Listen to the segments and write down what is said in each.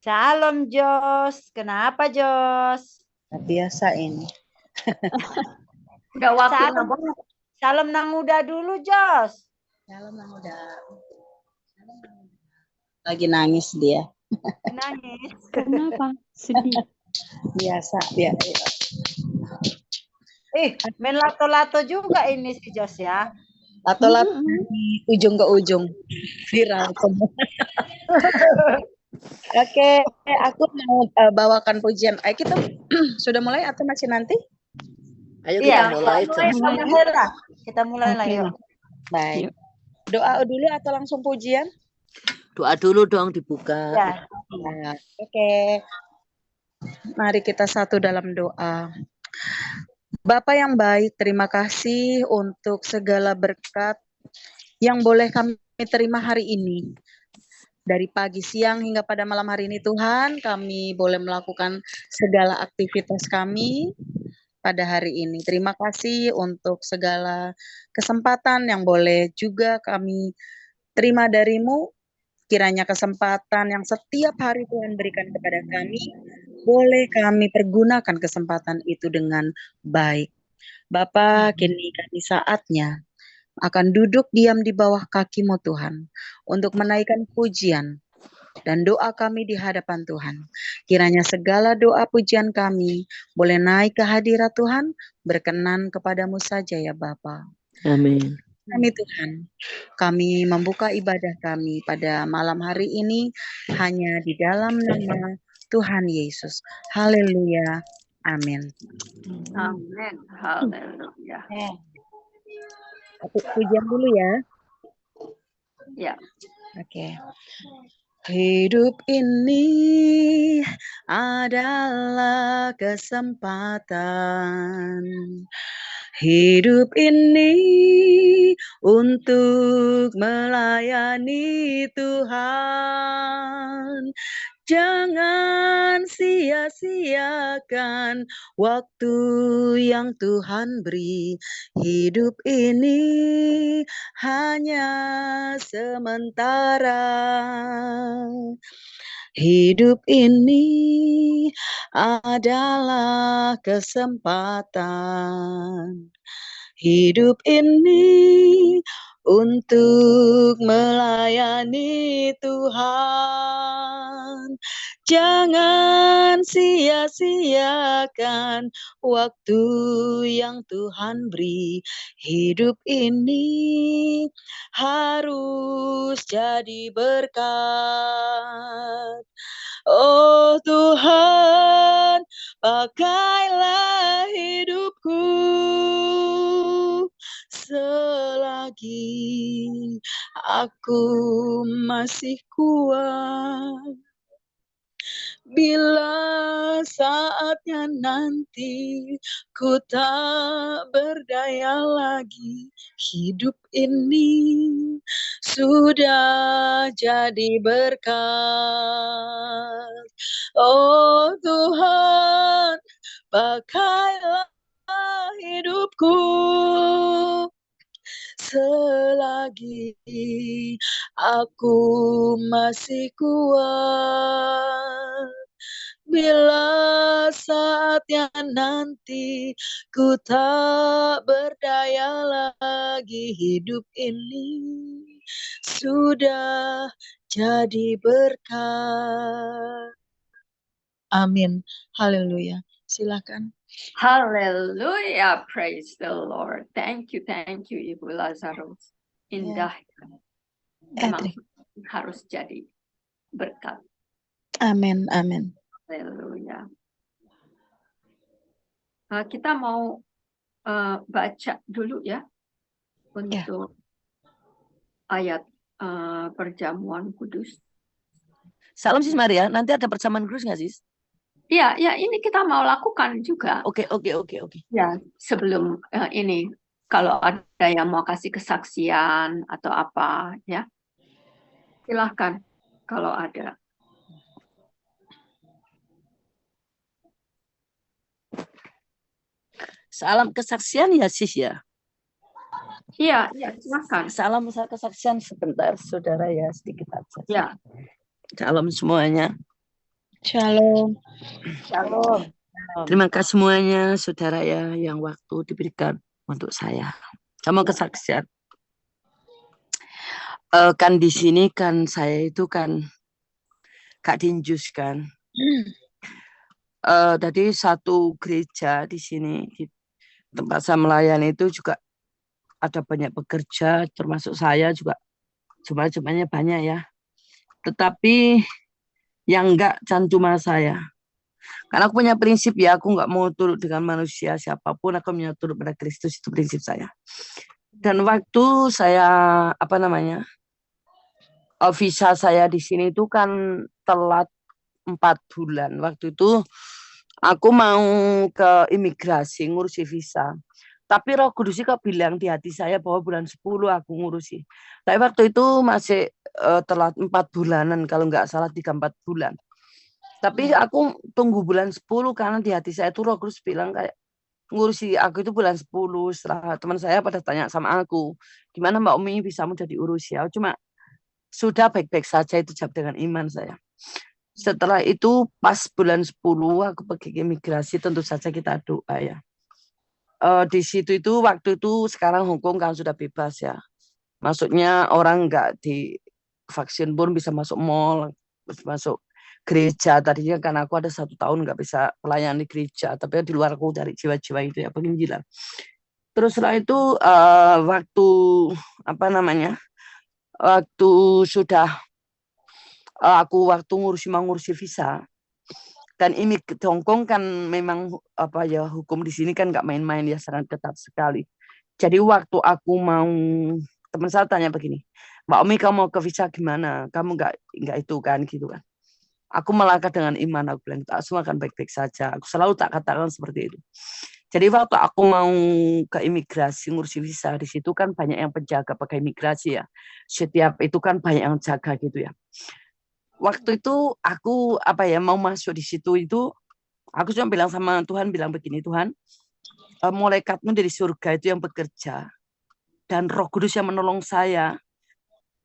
Shalom Jos, kenapa Jos? Biasa ini. Udah waktunya banget. Salam nang udah dulu Jos. Salam nang udah. Lagi nangis dia. Nangis. Kenapa? Sedih. Biasa dia. Main lato-lato juga ini si Jos ya. Lato-lato di ujung ke ujung. Viral semua. Oke, aku mau bawakan pujian. Ayo kita sudah mulai atau masih nanti? Ayo kita mulai. Kita mulai lah yuk. Baik. Doa dulu atau langsung pujian? Doa dulu dong dibuka. Ya. Nah, oke. Mari kita satu dalam doa. Bapa yang baik, terima kasih untuk segala berkat yang boleh kami terima hari ini. Dari pagi, siang, hingga pada malam hari ini Tuhan, kami boleh melakukan segala aktivitas kami pada hari ini. Terima kasih untuk segala kesempatan yang boleh juga kami terima dari-Mu. Kiranya kesempatan yang setiap hari Tuhan berikan kepada kami, boleh kami pergunakan kesempatan itu dengan baik. Bapa, kini kami saatnya akan duduk diam di bawah kaki-Mu Tuhan, untuk menaikkan pujian dan doa kami di hadapan Tuhan. Kiranya segala doa pujian kami boleh naik ke hadirat Tuhan, berkenan kepadamu saja ya Bapa. Amin. Kami Tuhan, kami membuka ibadah kami pada malam hari ini hanya di dalam nama Tuhan Yesus. Haleluya. Amin. Amin. Haleluya. Aku pujian dulu ya. Ya. Oke. Hidup ini adalah kesempatan. Hidup ini untuk melayani Tuhan. Jangan sia-siakan waktu yang Tuhan beri. Hidup ini hanya sementara. Hidup ini adalah kesempatan. Hidup ini untuk melayani Tuhan. Jangan sia-siakan waktu yang Tuhan beri. Hidup ini harus jadi berkat. Oh Tuhan, pakailah hidupku selagi aku masih kuat. Bila saatnya nanti ku tak berdaya lagi, hidup ini sudah jadi berkat. Oh Tuhan, pakailah hidupku selagi aku masih kuat. Bila saatnya nanti ku tak berdaya lagi, hidup ini sudah jadi berkat. Amin. Haleluya. Silakan. Haleluya. Praise the Lord. Thank you, Ibu Lazarus. Indah. Memang harus jadi berkat. Amin, amin. Haleluya. Kita mau baca dulu ya untuk ayat perjamuan kudus. Salam Sis Maria, nanti ada perjamuan kudus nggak Sis? Ya, ini kita mau lakukan juga. Oke. Ya, sebelum ini, kalau ada yang mau kasih kesaksian atau apa, ya, silahkan kalau ada. Salam kesaksian ya Sis ya. Iya, silakan. Salam kesaksian sebentar, saudara ya, sedikit aja. Ya, Salam semuanya. Shalom. Shalom. Terima kasih semuanya, saudara ya, yang waktu diberikan untuk saya. Sama kesaksian. Kan di sini kan saya itu kan Kak Dinjus kan. Tadi satu gereja di sini, di tempat saya melayani itu juga ada banyak pekerja, termasuk saya juga jumlah-jumlahnya banyak ya. Tetapi yang enggak can cuma saya. Karena aku punya prinsip ya, aku nggak mau turut dengan manusia siapapun, aku mau turut pada Kristus, itu prinsip saya. Dan waktu saya visa saya di sini itu kan telat 4 bulan. Waktu itu aku mau ke imigrasi ngurusi visa. Tapi Roh Kudus kok bilang di hati saya bahwa bulan 10 aku ngurusi. Tapi waktu itu masih telat 4 bulanan, kalau nggak salah 3-4 bulan. Tapi aku tunggu bulan 10 karena di hati saya itu Roh Kudus bilang kayak ngurusi aku itu bulan 10. Setelah teman saya pada tanya sama aku, gimana Mbak Umi bisa jadi urus ya? Cuma sudah baik-baik saja, itu jawab dengan iman saya. Setelah itu pas bulan 10 aku pergi ke imigrasi, tentu saja kita doa ya. Di situ itu waktu itu sekarang Hong Kong kan sudah bebas ya. Maksudnya orang nggak di vaksin pun bisa masuk mall, masuk gereja. Tadinya kan aku ada 1 tahun nggak bisa melayani gereja, tapi di luar aku dari jiwa-jiwa itu ya penginjilan. Terus setelah itu waktu waktu sudah waktu ngurusi visa, dan ini di Hong Kong kan memang hukum di sini kan nggak main-main ya, sangat ketat sekali. Jadi waktu aku mau, teman saya tanya begini, Mbak Umi kamu mau ke visa gimana? Kamu nggak itu kan gitu kan? Aku melangkah dengan iman, aku bilang semua akan baik-baik saja. Aku selalu tak katakan seperti itu. Jadi waktu aku mau ke imigrasi ngurusi visa, di situ kan banyak yang penjaga pakai imigrasi ya. Setiap itu kan banyak yang jaga gitu ya. Waktu itu aku mau masuk di situ itu, aku cuma bilang sama Tuhan, bilang begini, Tuhan, malaikatmu dari surga itu yang bekerja, dan Roh Kudus yang menolong saya,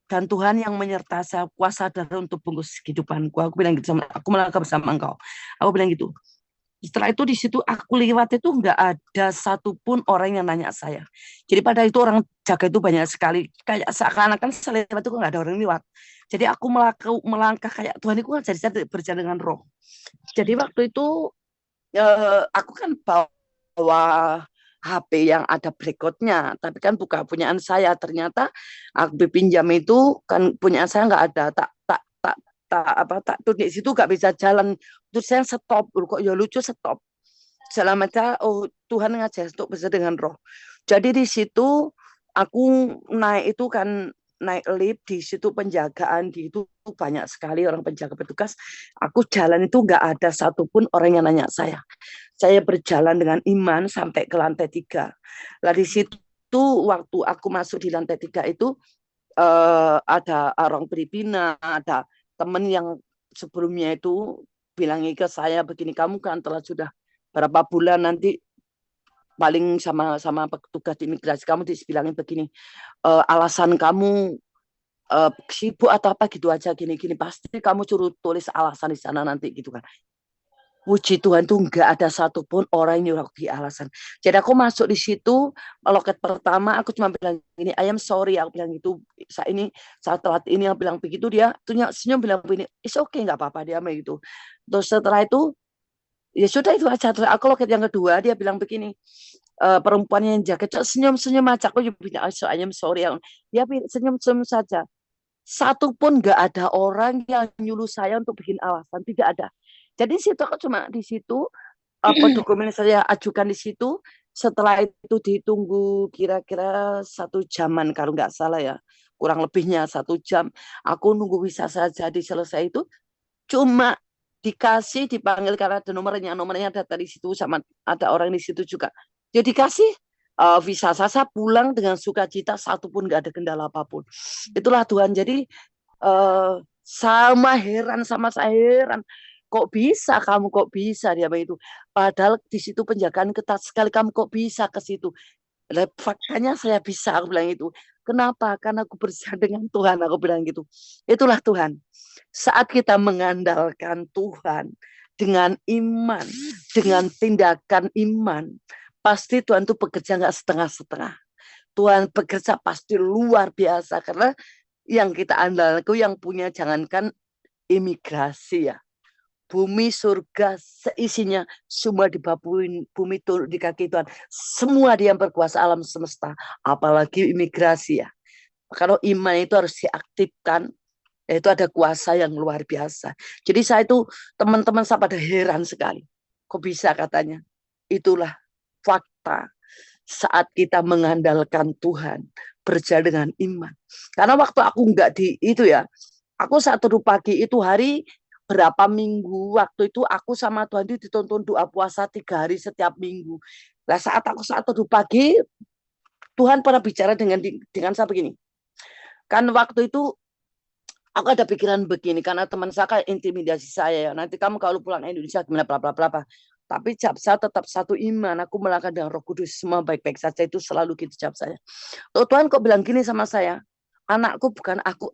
dan Tuhan yang menyertai saya, kuasa darah untuk bungkus kehidupanku. Aku bilang gitu sama, aku melangkah bersama engkau. Aku bilang gitu. Setelah itu di situ aku lewat itu nggak ada satupun orang yang nanya saya. Jadi pada itu orang jaga itu banyak sekali. Kayak seakan-akan saya lewat itu nggak ada orang lewat. Jadi aku melangkah kayak Tuhan itu kan jadi berjalan dengan Roh. Jadi waktu itu aku kan bawa HP yang ada berikutnya, tapi kan bukan punyaan saya. Ternyata aku pinjam itu kan punyaan saya nggak ada. Tak tuh di situ nggak bisa jalan. Terus saya stop, kok ya lucu stop. Selamatnya, oh Tuhan ngajar untuk bisa dengan Roh. Jadi di situ aku naik itu kan naik lift, di situ penjagaan di itu banyak sekali orang penjaga petugas. Aku jalan itu nggak ada satupun orang yang nanya saya. Saya berjalan dengan iman sampai ke lantai 3. Lah di situ waktu aku masuk di lantai 3 itu ada orang Filipina, ada teman yang sebelumnya itu bilangi ke saya begini, kamu kan telah sudah berapa bulan nanti paling sama petugas imigrasi kamu dibilangin begini, alasan kamu sibuk atau apa gitu aja gini-gini, pasti kamu suruh tulis alasan di sana nanti gitu kan. Puji Tuhan tuh nggak ada satupun orang yang nyuruh aku alasan. Jadi aku masuk di situ, loket pertama aku cuma bilang gini, I am sorry, aku bilang gitu. Saat telat ini yang bilang begitu, dia tuh senyum bilang begini, it's okay, nggak apa-apa dia begitu. Terus setelah itu ya sudah itu aja. Terus aku loket yang kedua dia bilang begini, perempuan yang jaga senyum-senyum aja. Aku juga bilang I am sorry, dia senyum-senyum saja. Satupun nggak ada orang yang nyuruh saya untuk bikin alasan, tidak ada. Jadi situ aku cuma di situ dokumen saya ajukan di situ. Setelah itu ditunggu kira-kira 1 jaman kalau nggak salah ya, kurang lebihnya 1 jam. Aku nunggu visa saya jadi selesai itu cuma dipanggil karena ada nomornya ada di situ, sama ada orang di situ juga. Jadi dikasih visa saya pulang dengan sukacita, satupun nggak ada kendala apapun. Itulah Tuhan. Jadi sama saya heran. Kok bisa dia begitu? Padahal di situ penjagaan ketat sekali, kamu kok bisa ke situ? Lah, faktanya saya bisa, aku bilang itu. Kenapa? Karena aku bersama dengan Tuhan, aku bilang gitu. Itulah Tuhan. Saat kita mengandalkan Tuhan dengan iman, dengan tindakan iman, pasti Tuhan itu bekerja nggak setengah-setengah. Tuhan bekerja pasti luar biasa, karena yang kita andalkan, yang punya jangankan imigrasi ya, bumi surga seisinya semua di bumi turun di kaki Tuhan. Semua Dia yang berkuasa alam semesta, apalagi imigrasi ya. Kalau iman itu harus diaktifkan, itu ada kuasa yang luar biasa. Jadi saya itu, teman-teman saya pada heran sekali. Kok bisa katanya? Itulah fakta saat kita mengandalkan Tuhan, berjalan dengan iman. Karena waktu aku enggak di itu ya, aku saat teduh pagi itu hari berapa minggu, waktu itu aku sama Tuhan itu dituntun doa puasa 3 hari setiap minggu. Nah saat teduh pagi, Tuhan pernah bicara dengan saya begini. Kan waktu itu aku ada pikiran begini, karena teman saya intimidasi saya ya, nanti kamu kalau pulang Indonesia gimana bla bla bla bla. Tapi jawab saya tetap satu iman, aku melangkah dengan Roh Kudus, semua baik-baik saja, itu selalu gitu jawab saya. Tuhan kok bilang gini sama saya, anakku,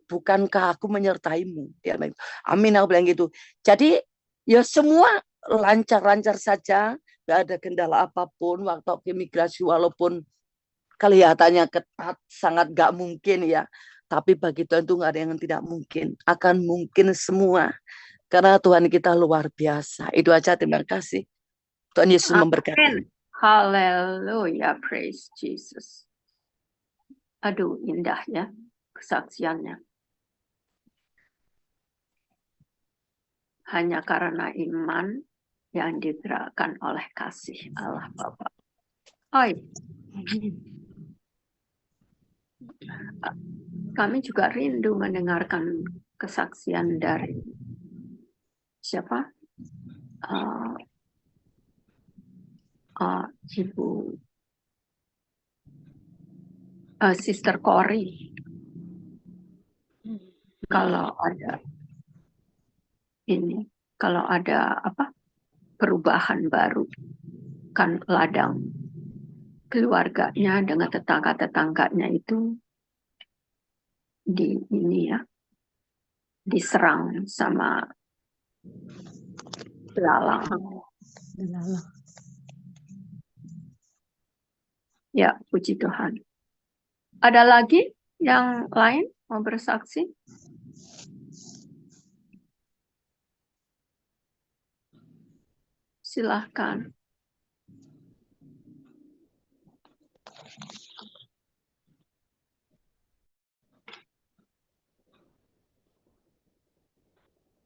bukankah aku menyertaimu? Dia bilang, amin, aku bilang gitu. Jadi ya semua lancar-lancar saja, nggak ada kendala apapun waktu imigrasi, walaupun kelihatannya ketat, sangat nggak mungkin ya. Tapi bagi Tuhan itu nggak ada yang tidak mungkin, akan mungkin semua. Karena Tuhan kita luar biasa. Itu aja, terima kasih. Tuhan Yesus memberkati. Amin. Haleluya, praise Jesus. Aduh, indah ya kesaksiannya. Hanya karena iman yang digerakkan oleh kasih Allah Bapa. Hai. Kami juga rindu mendengarkan kesaksian dari siapa? Ibu Sister Cory. Kalau ada perubahan baru, kan ladang keluarganya dengan tetangga-tetangganya itu diserang sama belalang. Ya, puji Tuhan. Ada lagi yang lain mau bersaksi? Silahkan.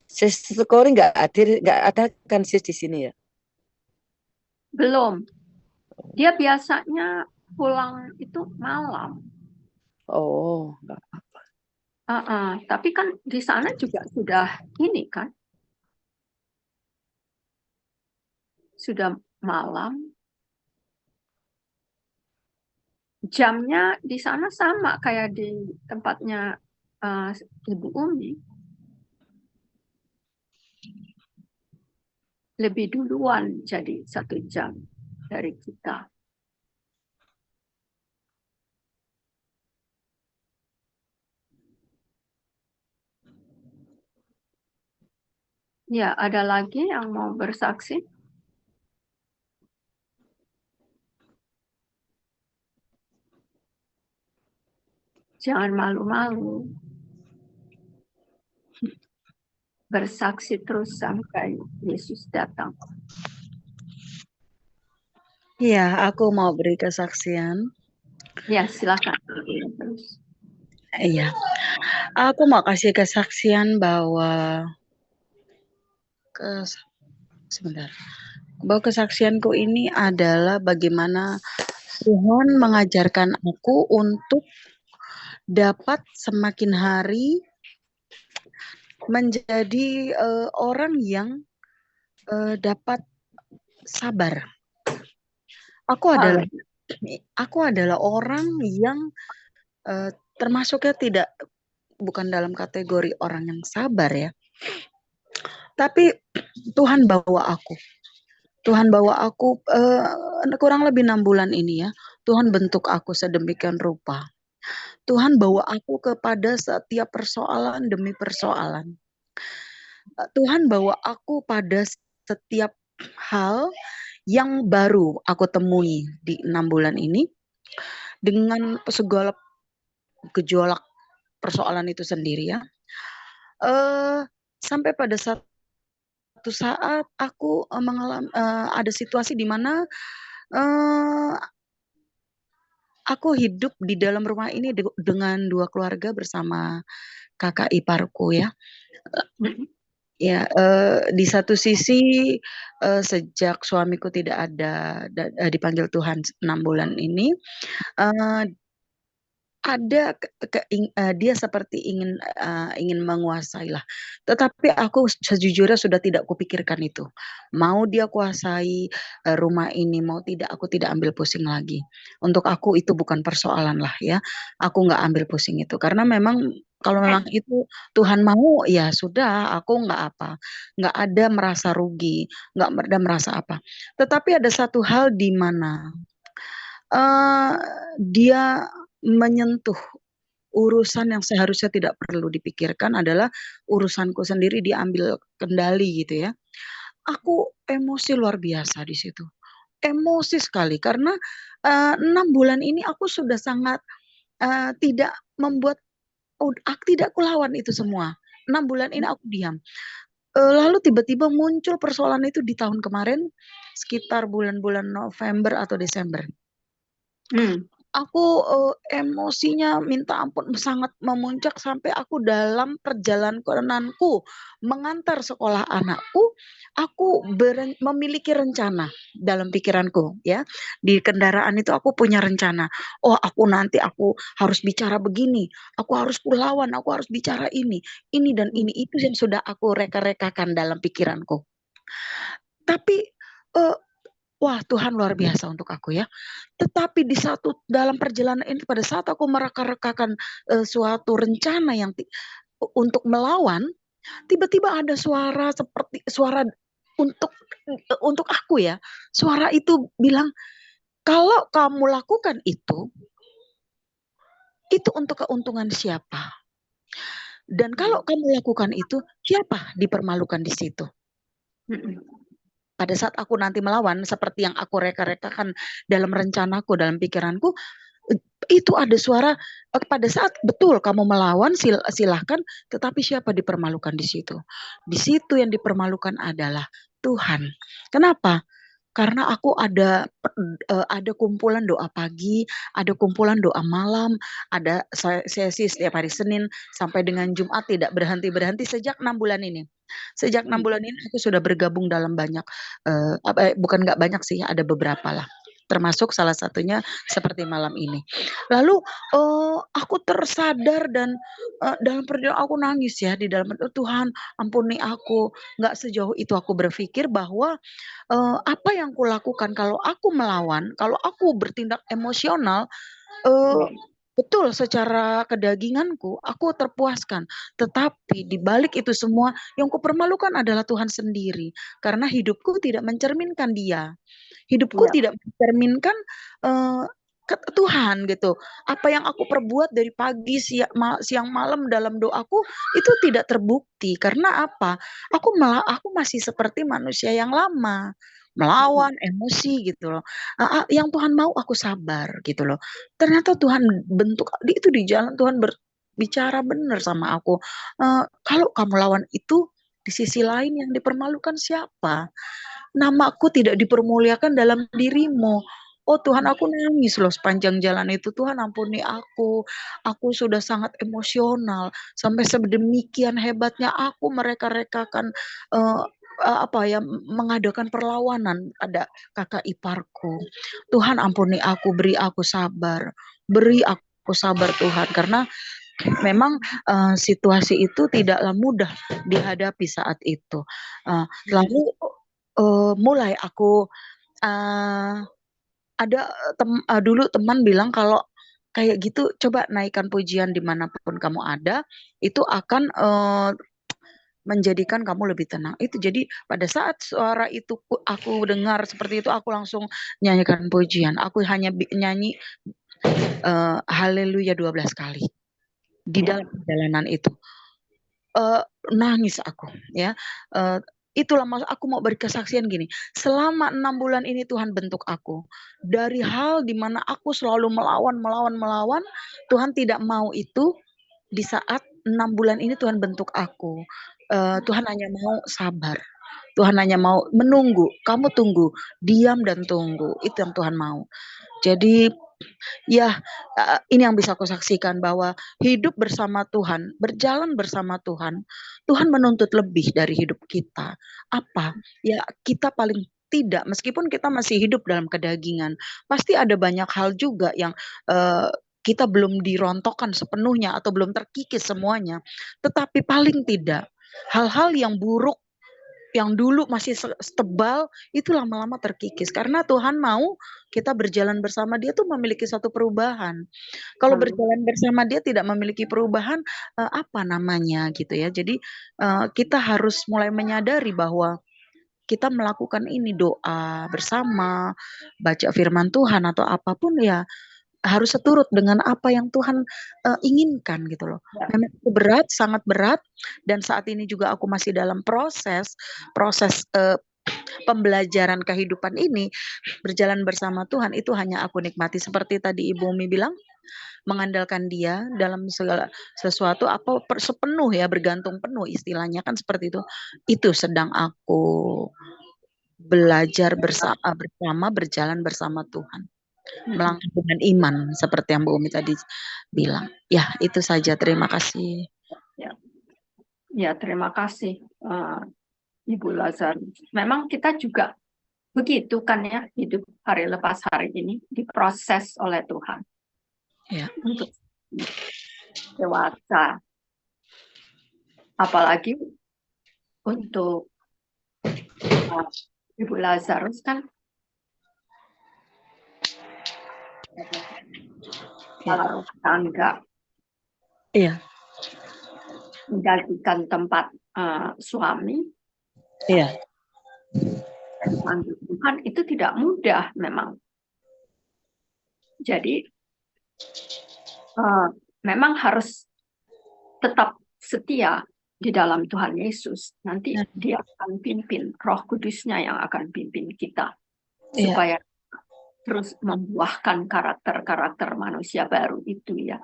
Sister Cory nggak ada kan sis di sini ya? Belum. Dia biasanya pulang itu malam. Oh, nggak apa-apa. Tapi kan di sana juga sudah ini kan, sudah malam. Jamnya di sana sama kayak di tempatnya Ibu Umi. Lebih duluan jadi 1 jam dari kita. Ya, ada lagi yang mau bersaksi? Jangan malu-malu. Bersaksi terus sampai Yesus datang. Iya, aku mau beri kesaksian. Ya, silakan. Terus. Iya, aku mau kasih kesaksian bahwa bahwa kesaksianku ini adalah bagaimana Tuhan mengajarkan aku untuk dapat semakin hari menjadi orang yang dapat sabar. Aku adalah orang yang termasuknya bukan dalam kategori orang yang sabar ya. Tapi Tuhan bawa aku kurang lebih 6 bulan ini ya Tuhan bentuk aku sedemikian rupa. Tuhan bawa aku kepada setiap persoalan demi persoalan. Tuhan bawa aku pada setiap hal yang baru aku temui di 6 bulan ini dengan segala gejolak persoalan itu sendiri ya. Sampai pada satu saat aku mengalami ada situasi di mana aku hidup di dalam rumah ini dengan 2 keluarga bersama kakak iparku ya. Ya, di satu sisi, sejak suamiku tidak ada dipanggil Tuhan 6 bulan ini, ada dia seperti ingin menguasailah. Tetapi aku sejujurnya sudah tidak kupikirkan itu. Mau dia kuasai, rumah ini, mau tidak, aku tidak ambil pusing lagi. Untuk aku itu bukan persoalan lah ya, aku nggak ambil pusing itu. Karena memang kalau memang itu Tuhan mau, ya sudah, aku nggak ada merasa rugi, nggak ada merasa apa. Tetapi ada satu hal di mana, dia menyentuh urusan yang seharusnya tidak perlu dipikirkan adalah urusanku sendiri diambil kendali gitu ya. Aku emosi luar biasa di situ. Emosi sekali karena, 6 bulan ini aku sudah sangat, tidak membuat aku tidak kulawan itu semua. 6 bulan ini aku diam. Lalu tiba-tiba muncul persoalan itu di tahun kemarin sekitar bulan-bulan November atau Desember. Aku, emosinya minta ampun sangat memuncak sampai aku dalam perjalananku mengantar sekolah anakku, aku memiliki rencana dalam pikiranku ya. Di kendaraan itu aku punya rencana, "Oh nanti aku harus bicara begini, aku harus kulawan, aku harus bicara ini dan ini." Itu yang sudah aku reka-rekakan dalam pikiranku. Tapi, wah Tuhan luar biasa untuk aku ya. Tetapi dalam perjalanan ini pada saat aku mereka-rekakan, suatu rencana yang untuk melawan, tiba-tiba ada suara seperti suara untuk aku ya, suara itu bilang, "Kalau kamu lakukan itu untuk keuntungan siapa? Dan kalau kamu lakukan itu, siapa dipermalukan di situ?" Pada saat aku nanti melawan seperti yang aku reka-rekakan dalam rencanaku, dalam pikiranku, itu ada suara, pada saat betul kamu melawan silahkan, tetapi siapa dipermalukan di situ? Di situ yang dipermalukan adalah Tuhan. Kenapa? Karena aku ada kumpulan doa pagi, ada kumpulan doa malam, ada sesi setiap hari Senin sampai dengan Jumat tidak berhenti-berhenti sejak 6 bulan ini. Sejak 6 bulan ini aku sudah bergabung dalam banyak, bukan nggak banyak sih, ada beberapa lah. Termasuk salah satunya seperti malam ini. Lalu, aku tersadar dan, dalam perjalanan aku nangis ya di dalam, "Tuhan ampuni aku." Nggak sejauh itu aku berpikir bahwa, apa yang kulakukan kalau aku melawan, kalau aku bertindak emosional, betul secara kedaginganku aku terpuaskan. Tetapi di balik itu semua yang kupermalukan adalah Tuhan sendiri. Karena hidupku tidak mencerminkan Dia. Hidupku tidak mencerminkan, Tuhan gitu. Apa yang aku perbuat dari pagi, siang, malam dalam doaku itu tidak terbukti. Karena apa? Aku masih seperti manusia yang lama, melawan emosi gitu loh. Yang Tuhan mau aku sabar gitu loh. Ternyata Tuhan bentuk itu di jalan Tuhan berbicara benar sama aku. Kalau kamu lawan itu, di sisi lain yang dipermalukan siapa? Namaku tidak dipermuliakan dalam dirimu. Oh Tuhan, aku nangis loh sepanjang jalan itu. Tuhan ampuni aku. Aku sudah sangat emosional. Sampai sedemikian hebatnya aku mereka-rekakan, mengadakan perlawanan. Ada kakak iparku. Tuhan ampuni aku, beri aku sabar. Beri aku sabar Tuhan. Karena memang, situasi itu tidaklah mudah dihadapi saat itu. Lalu, mulai aku, ada dulu teman bilang kalau kayak gitu coba naikkan pujian dimanapun kamu ada, itu akan, menjadikan kamu lebih tenang. Itu jadi pada saat suara itu aku dengar seperti itu, aku langsung nyanyikan pujian. Aku hanya nyanyi haleluya 12 kali di dalam perjalanan itu. Nangis aku ya. Itulah aku mau berkesaksian gini. Selama 6 bulan ini Tuhan bentuk aku. Dari hal dimana aku selalu melawan, Tuhan tidak mau itu. Di saat 6 bulan ini Tuhan bentuk aku. Tuhan hanya mau sabar. Tuhan hanya mau menunggu. Kamu tunggu, diam dan tunggu. Itu yang Tuhan mau. Jadi ya, ini yang bisa aku saksikan bahwa hidup bersama Tuhan, berjalan bersama Tuhan, Tuhan menuntut lebih dari hidup kita. Apa? Ya, kita paling tidak, meskipun kita masih hidup dalam kedagingan, pasti ada banyak hal juga yang kita belum dirontokkan sepenuhnya atau belum terkikis semuanya. Tetapi paling tidak, hal-hal yang buruk yang dulu masih tebal itu lama-lama terkikis karena Tuhan mau kita berjalan bersama Dia tuh memiliki satu perubahan. Kalau berjalan bersama Dia tidak memiliki perubahan, apa namanya gitu ya. Jadi kita harus mulai menyadari bahwa kita melakukan ini doa bersama, baca firman Tuhan atau apapun ya harus seturut dengan apa yang Tuhan inginkan gitu loh. Memang itu berat, sangat berat, dan saat ini juga aku masih dalam proses pembelajaran kehidupan ini, berjalan bersama Tuhan itu hanya aku nikmati seperti tadi Ibu Umi bilang, mengandalkan Dia dalam segala sesuatu apa sepenuh ya, bergantung penuh istilahnya kan seperti itu. Itu sedang aku belajar bersama berjalan bersama Tuhan. Melangkah dengan iman seperti yang Bu Umi tadi bilang. Ya, itu saja. Terima kasih. Ya, terima kasih Ibu Lazarus. Memang kita juga begitu kan ya, hidup hari lepas hari ini diproses oleh Tuhan. Ya. Untuk dewasa. Apalagi untuk Ibu Lazarus kan kalau tangga menggantikan tempat suami, Tuhan itu tidak mudah memang. Jadi memang harus tetap setia di dalam Tuhan Yesus. Nanti Dia akan pimpin, Roh Kudusnya yang akan pimpin kita supaya terus membuahkan karakter-karakter manusia baru itu ya.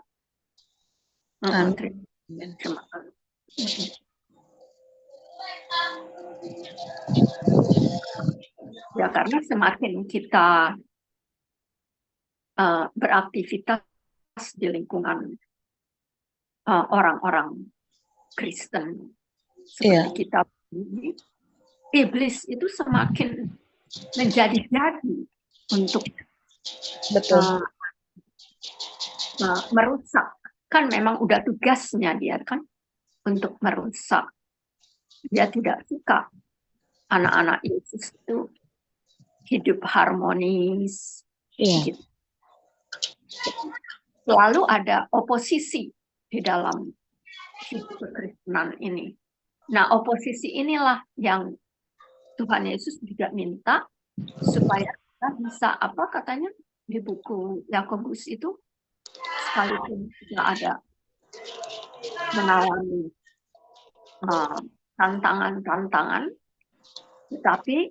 Terima kasih. Ya, karena semakin kita beraktivitas di lingkungan orang-orang Kristen seperti kita, iblis itu semakin menjadi-jadi untuk merusak. Kan memang udah tugasnya dia kan untuk merusak. Dia tidak suka anak-anak Yesus itu hidup harmonis. Gitu. Selalu ada oposisi di dalam hidup kekristenan ini. Nah, oposisi inilah yang Tuhan Yesus juga minta supaya kita bisa, apa katanya di buku Yakobus itu, sekalipun tidak ada mengalami tantangan-tantangan, tetapi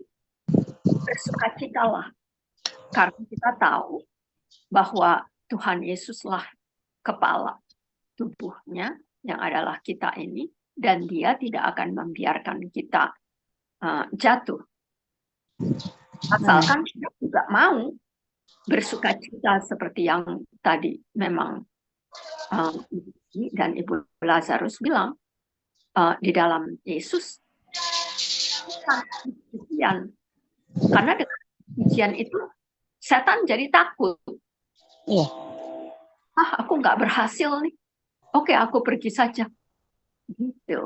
bersukacitalah karena kita tahu bahwa Tuhan Yesuslah kepala tubuhnya yang adalah kita ini, dan Dia tidak akan membiarkan kita jatuh. Asalkan kita juga mau bersukacita seperti yang tadi memang dan Ibu Lazarus bilang, di dalam Yesus ujian. Karena dengan ujian itu setan jadi takut. Aku nggak berhasil nih. Oke, aku pergi saja. Gitu.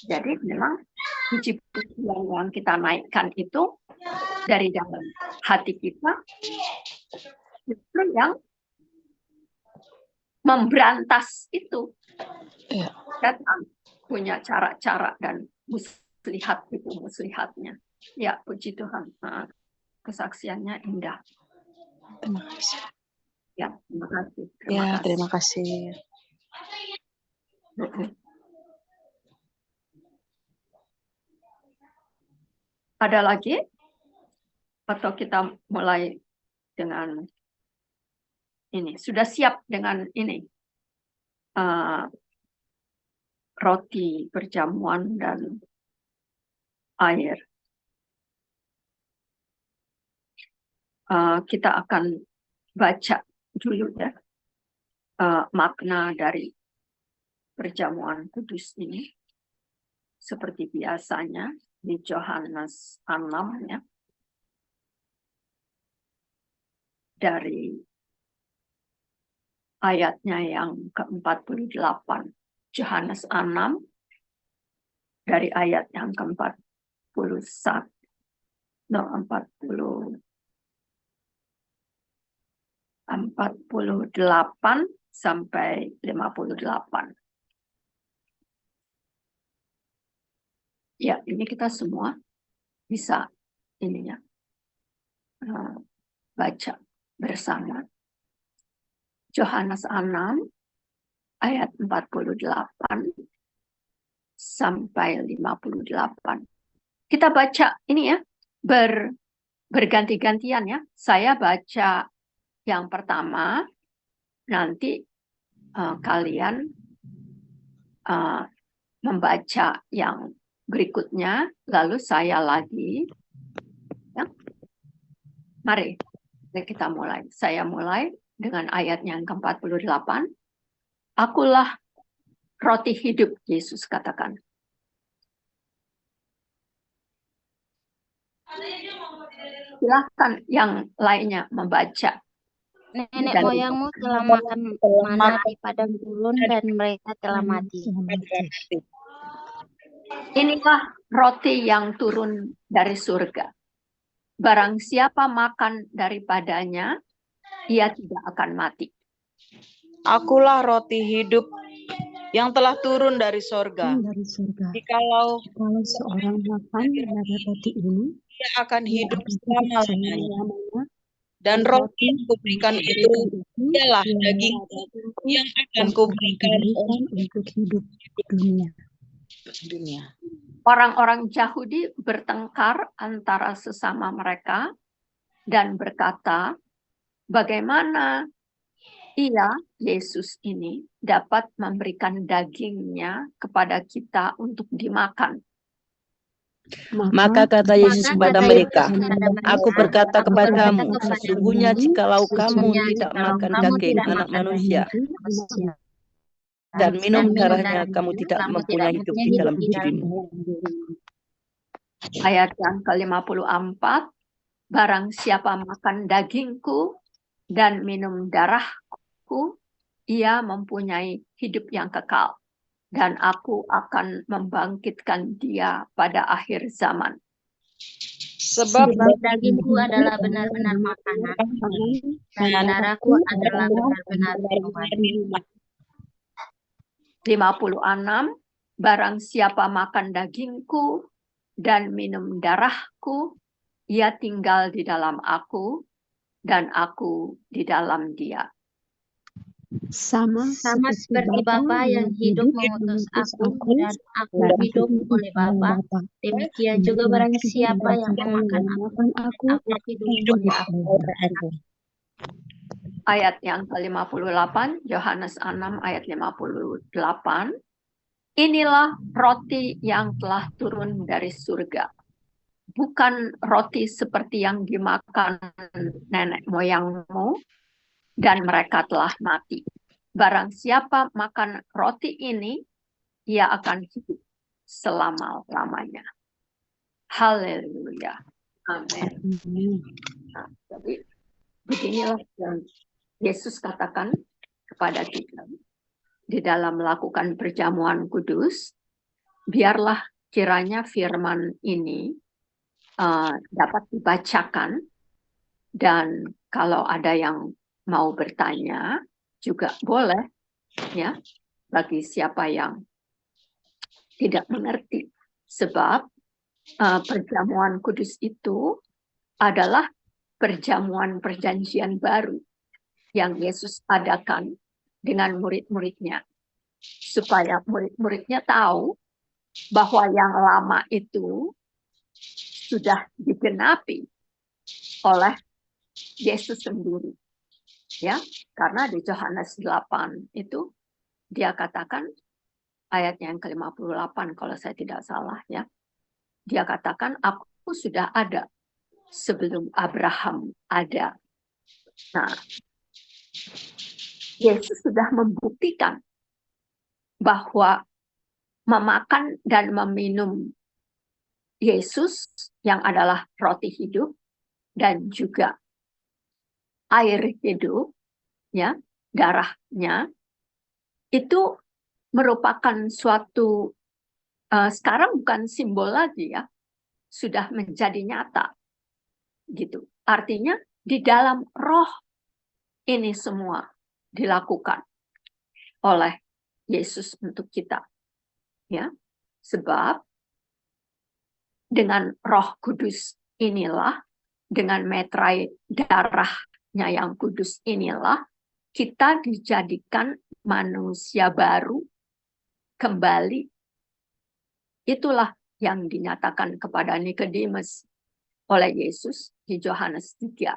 Jadi memang puji-pujian yang kita naikkan itu dari dalam hati kita justru yang memberantas itu setan. punya cara-cara dan muslihatnya. Ya, puji Tuhan. Kesaksiannya indah. Terima kasih. Ya, terima kasih. Terima kasih. Ada lagi? Atau kita mulai dengan ini? Sudah siap dengan ini? Roti perjamuan dan air. Kita akan baca dulu ya makna dari perjamuan kudus ini. Seperti biasanya di Yohanes 6 ya. Dari ayatnya yang ke-48. Yohanes 6 dari ayat yang ke-48 sampai 58. Ya, ini kita semua bisa ininya baca bersama. Yohanes 6 ayat 48 sampai 58. Kita baca ini ya, berganti-gantian ya. Saya baca yang pertama, nanti kalian membaca yang berikutnya, lalu saya lagi. Ya. Mari kita mulai. Saya mulai dengan ayat yang ke-48. Akulah roti hidup, Yesus katakan. Silahkan yang lainnya membaca. Nenek moyangmu telah makan mana di padang gurun dan mereka telah mati. Inilah roti yang turun dari surga. Barang siapa makan daripadanya, ia tidak akan mati. Akulah roti hidup yang telah turun dari sorga. Jikalau seorang makan dari roti ini, dia akan hidup selama-lamanya. Dan roti yang kuberikan itu ialah daging yang akan kuberikan untuk hidup dunia. Orang-orang Yahudi bertengkar antara sesama mereka dan berkata, bagaimana Yesus ini dapat memberikan dagingnya kepada kita untuk dimakan. Maka kata Yesus kepada mereka, aku berkata kepadamu, sesungguhnya jikalau kamu tidak makan daging anak manusia dan minum darahnya, kamu tidak mempunyai hidup di dalam dirimu. Ayat yang ke-54, barang siapa makan dagingku dan minum darahku, ia mempunyai hidup yang kekal. Dan aku akan membangkitkan dia pada akhir zaman. Sebab dagingku adalah benar-benar makanan, dan darahku adalah benar-benar minuman. 56, barang siapa makan dagingku dan minum darahku, ia tinggal di dalam aku, dan aku di dalam dia. Sama seperti Bapa yang hidup mengutus aku dan aku hidup oleh Bapa, demikian juga barang siapa yang memakan aku hidup oleh aku. Ayat yang ke-58, Yohanes 6 ayat 58. Inilah roti yang telah turun dari surga. Bukan roti seperti yang dimakan nenek moyangmu, dan mereka telah mati. Barang siapa makan roti ini, ia akan hidup selama-lamanya. Haleluya. Amin. Nah, jadi beginilah yang Yesus katakan kepada kita. Di dalam melakukan perjamuan kudus, biarlah kiranya firman ini dapat dibacakan, dan kalau ada yang mau bertanya juga boleh ya, bagi siapa yang tidak mengerti. Sebab perjamuan kudus itu adalah perjamuan perjanjian baru yang Yesus adakan dengan murid-muridnya. Supaya murid-muridnya tahu bahwa yang lama itu sudah digenapi oleh Yesus sendiri. Ya, karena di Yohanes 8 itu dia katakan ayatnya yang ke-58 kalau saya tidak salah ya. Dia katakan aku sudah ada sebelum Abraham ada. Nah, Yesus sudah membuktikan bahwa memakan dan meminum Yesus yang adalah roti hidup dan juga air hidup, ya, darahnya, itu merupakan suatu, sekarang bukan simbol lagi ya, sudah menjadi nyata, gitu. Artinya di dalam roh ini semua dilakukan oleh Yesus untuk kita, ya, sebab dengan Roh Kudus inilah, dengan meterai darahnya yang kudus inilah, kita dijadikan manusia baru kembali. Itulah yang dinyatakan kepada Nikodemus oleh Yesus di Yohanes 3.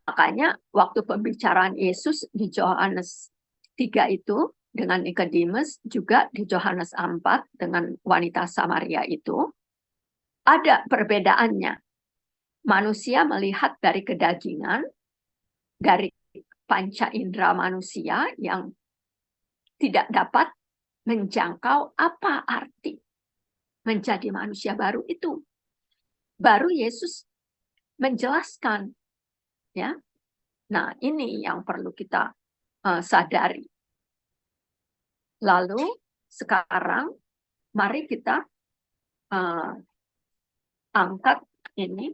Makanya waktu pembicaraan Yesus di Yohanes 3 itu dengan Nikodemus, juga di Yohanes 4 dengan wanita Samaria itu, ada perbedaannya. Manusia melihat dari kedagingan, dari panca indera manusia yang tidak dapat menjangkau apa arti menjadi manusia baru itu. Baru Yesus menjelaskan, ya. Nah, ini yang perlu kita sadari. Lalu sekarang mari kita angkat ini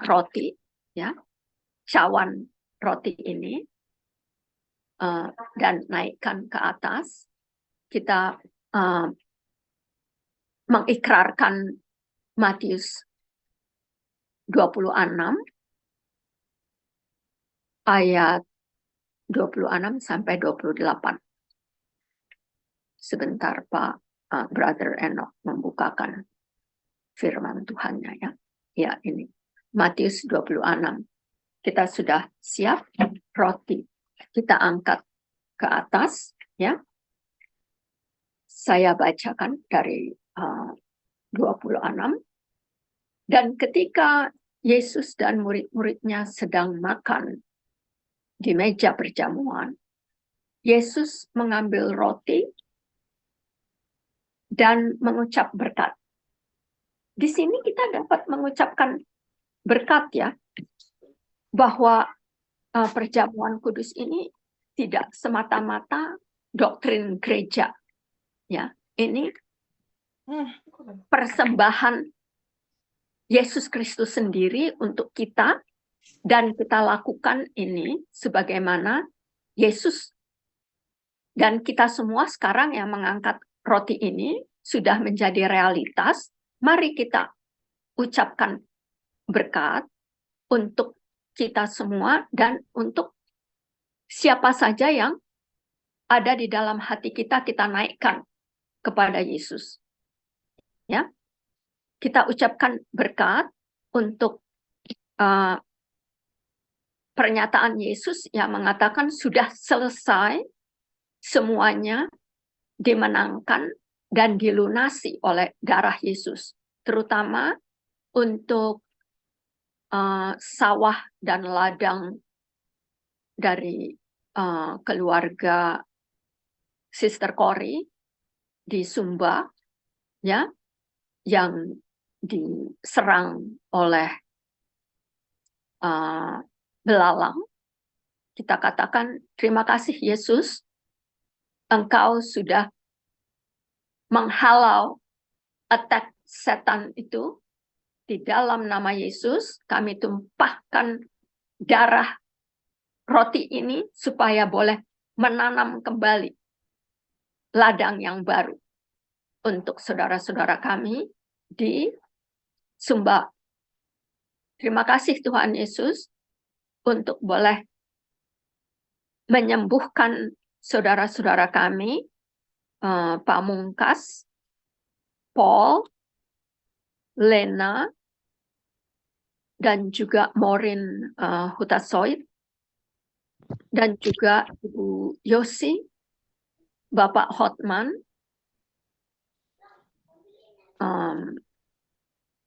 roti, ya, cawan roti ini, dan naikkan ke atas. Kita mengikrarkan Matius 26 ayat 26 sampai 28. Sebentar Pak Brother Enoch membukakan firman Tuhannya ya. Ya, ini Matius 26. Kita sudah siap roti. Kita angkat ke atas ya. Saya bacakan dari 26. Dan ketika Yesus dan murid-muridnya sedang makan di meja perjamuan, Yesus mengambil roti dan mengucap berkat. Di sini kita dapat mengucapkan berkat ya, bahwa perjamuan kudus ini tidak semata-mata doktrin gereja. Ya, ini persembahan Yesus Kristus sendiri untuk kita, dan kita lakukan ini sebagaimana Yesus dan kita semua sekarang yang mengangkat roti ini sudah menjadi realitas. Mari kita ucapkan berkat untuk kita semua dan untuk siapa saja yang ada di dalam hati kita, kita naikkan kepada Yesus. Ya, kita ucapkan berkat untuk pernyataan Yesus yang mengatakan sudah selesai, semuanya dimenangkan dan dilunasi oleh darah Yesus, terutama untuk sawah dan ladang dari keluarga Sister Cory di Sumba, ya, yang diserang oleh belalang. Kita katakan terima kasih Yesus, Engkau sudah menghalau attack setan itu. Di dalam nama Yesus kami tumpahkan darah roti ini supaya boleh menanam kembali ladang yang baru untuk saudara-saudara kami di Sumba. Terima kasih Tuhan Yesus untuk boleh menyembuhkan saudara-saudara kami, Pamungkas, Paul, Lena, dan juga Maureen Hutasoid, dan juga Ibu Yosi, Bapak Hotman,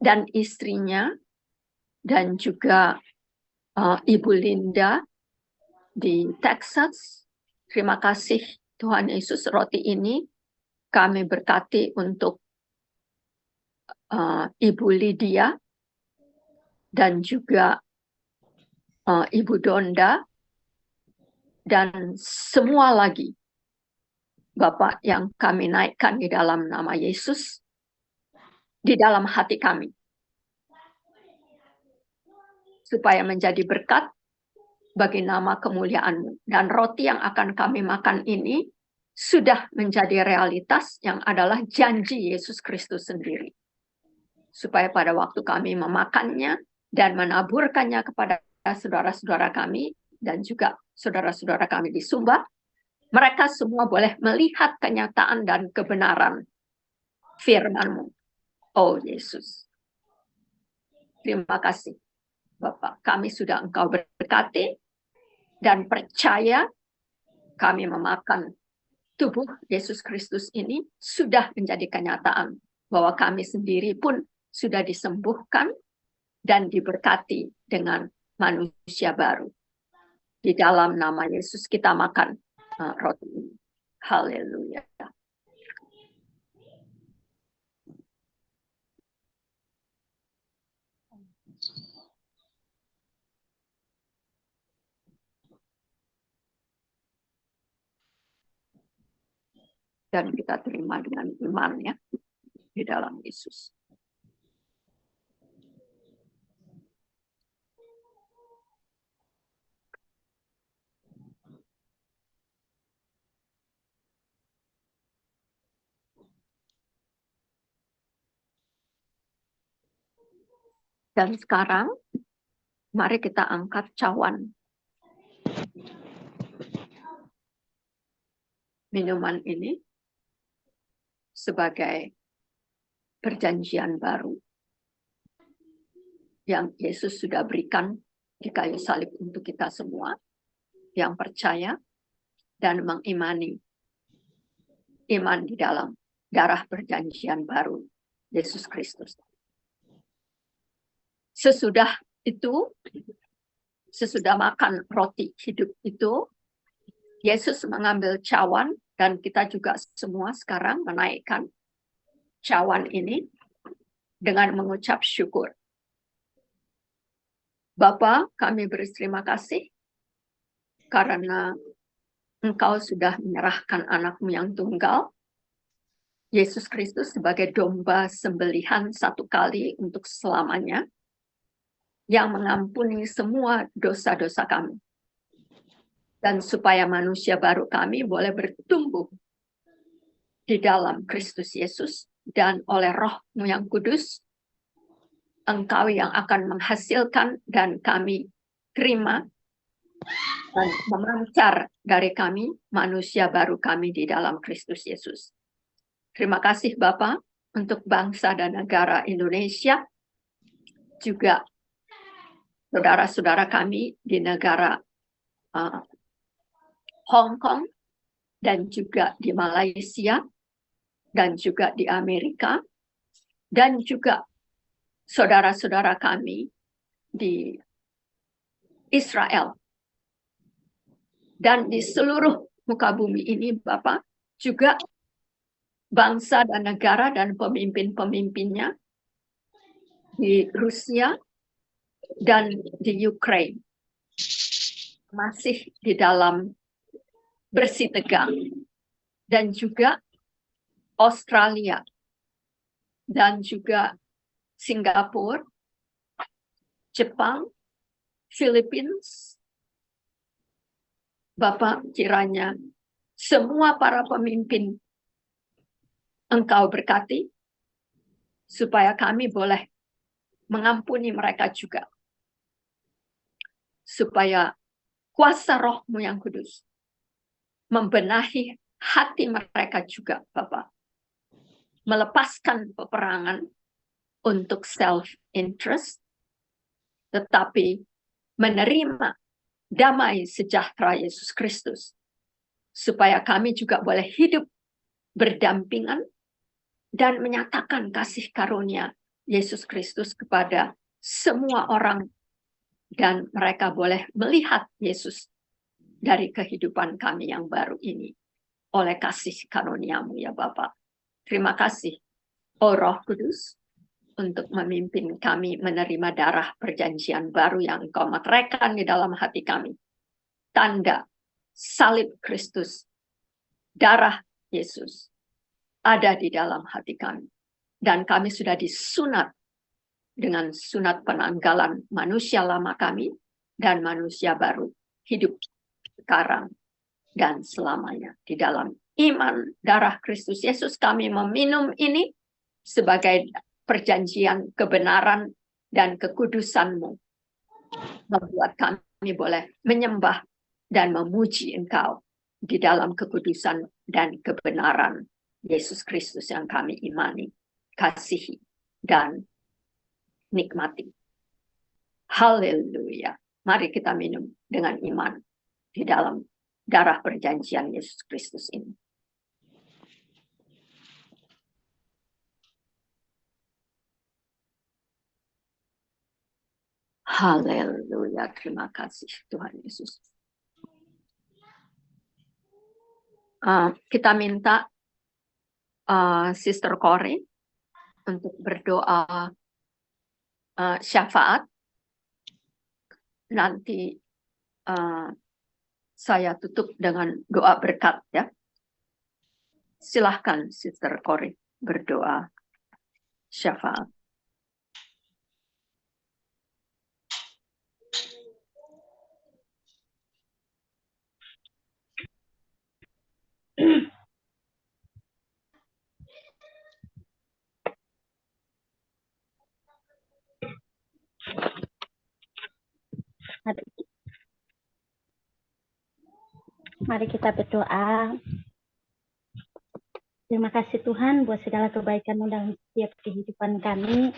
dan istrinya, dan juga Ibu Linda di Texas. Terima kasih Tuhan Yesus, roti ini kami berkati untuk Ibu Lydia dan juga Ibu Donda dan semua lagi Bapak yang kami naikkan di dalam nama Yesus, di dalam hati kami, supaya menjadi berkat bagi nama kemuliaan-Mu. Dan roti yang akan kami makan ini sudah menjadi realitas yang adalah janji Yesus Kristus sendiri. Supaya pada waktu kami memakannya dan menaburkannya kepada saudara-saudara kami dan juga saudara-saudara kami di Sumba, mereka semua boleh melihat kenyataan dan kebenaran firman-Mu. Oh Yesus, terima kasih Bapak, kami sudah Engkau berkati dan percaya kami memakan tubuh Yesus Kristus ini sudah menjadi kenyataan bahwa kami sendiri pun sudah disembuhkan dan diberkati dengan manusia baru. Di dalam nama Yesus kita makan roti ini. Haleluya. Dan kita terima dengan iman ya di dalam Yesus. Dan sekarang mari kita angkat cawan minuman ini sebagai perjanjian baru yang Yesus sudah berikan di kayu salib untuk kita semua yang percaya dan mengimani iman di dalam darah perjanjian baru Yesus Kristus. Sesudah itu, sesudah makan roti hidup itu, Yesus mengambil cawan dan kita juga semua sekarang menaikkan cawan ini dengan mengucap syukur. Bapa, kami berterima kasih karena Engkau sudah menyerahkan anak-Mu yang tunggal, Yesus Kristus sebagai domba sembelihan satu kali untuk selamanya, yang mengampuni semua dosa-dosa kami. Dan supaya manusia baru kami boleh bertumbuh di dalam Kristus Yesus dan oleh Roh-Mu yang kudus, Engkau yang akan menghasilkan dan kami terima dan memancar dari kami manusia baru kami di dalam Kristus Yesus. Terima kasih Bapa untuk bangsa dan negara Indonesia, juga saudara-saudara kami di negara Hong Kong, dan juga di Malaysia, dan juga di Amerika, dan juga saudara-saudara kami di Israel. Dan di seluruh muka bumi ini, Bapak, juga bangsa dan negara dan pemimpin-pemimpinnya di Rusia dan di Ukraina masih di dalam bersih tegang, dan juga Australia dan juga Singapura, Jepang, Philippines. Bapak, kiranya semua para pemimpin Engkau berkati, supaya kami boleh mengampuni mereka juga. Supaya kuasa Roh-Mu yang kudus membenahi hati mereka juga, Bapak. Melepaskan peperangan untuk self-interest, tetapi menerima damai sejahtera Yesus Kristus. Supaya kami juga boleh hidup berdampingan dan menyatakan kasih karunia Yesus Kristus kepada semua orang, dan mereka boleh melihat Yesus dari kehidupan kami yang baru ini oleh kasih karunia-Mu ya Bapa. Terima kasih, oh Roh Kudus, untuk memimpin kami menerima darah perjanjian baru yang Engkau meteraikan di dalam hati kami. Tanda salib Kristus, darah Yesus ada di dalam hati kami. Dan kami sudah disunat dengan sunat penanggalan manusia lama kami dan manusia baru hidup sekarang dan selamanya. Di dalam iman darah Kristus Yesus kami meminum ini sebagai perjanjian kebenaran dan kekudusan-Mu. Membuat kami boleh menyembah dan memuji Engkau di dalam kekudusan dan kebenaran Yesus Kristus yang kami imani, kasihi, dan nikmati. Haleluya. Mari kita minum dengan iman di dalam darah perjanjian Yesus Kristus ini. Haleluya. Terima kasih Tuhan Yesus. Kita minta Sister Corey untuk berdoa syafaat. Nanti saya tutup dengan doa berkat ya. Silahkan Sister Corey berdoa syafaat. Mari kita berdoa. Terima kasih Tuhan buat segala kebaikan-Mu dalam setiap kehidupan kami.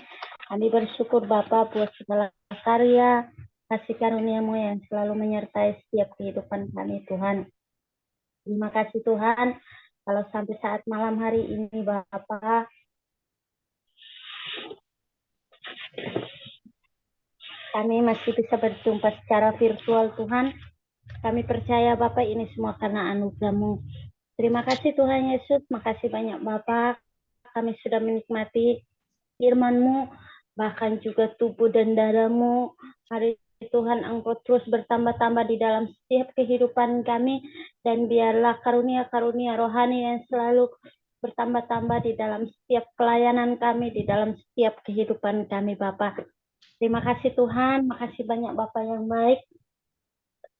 Kami bersyukur Bapa buat segala karya, kasih karunia-Mu yang selalu menyertai setiap kehidupan kami Tuhan. Terima kasih Tuhan, kalau sampai saat malam hari ini Bapa, kami masih bisa berjumpa secara virtual Tuhan. Kami percaya Bapak ini semua karena anugerah-Mu. Terima kasih Tuhan Yesus, makasih banyak Bapak. Kami sudah menikmati firman-Mu, bahkan juga tubuh dan darah-Mu. Hari Tuhan Engkau terus bertambah-tambah di dalam setiap kehidupan kami, dan biarlah karunia-karunia rohani yang selalu bertambah-tambah di dalam setiap pelayanan kami, di dalam setiap kehidupan kami Bapak. Terima kasih Tuhan, makasih banyak Bapak yang baik.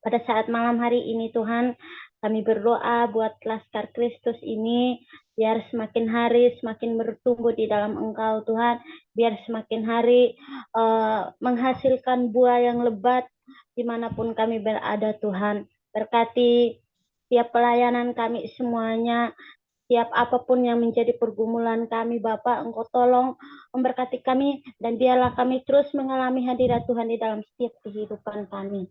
Pada saat malam hari ini Tuhan, kami berdoa buat Laskar Kristus ini, biar semakin hari semakin bertumbuh di dalam Engkau Tuhan, biar semakin hari menghasilkan buah yang lebat dimanapun kami berada Tuhan. Berkati tiap pelayanan kami semuanya, tiap apapun yang menjadi pergumulan kami Bapak, Engkau tolong memberkati kami, dan biarlah kami terus mengalami hadirat Tuhan di dalam setiap kehidupan kami.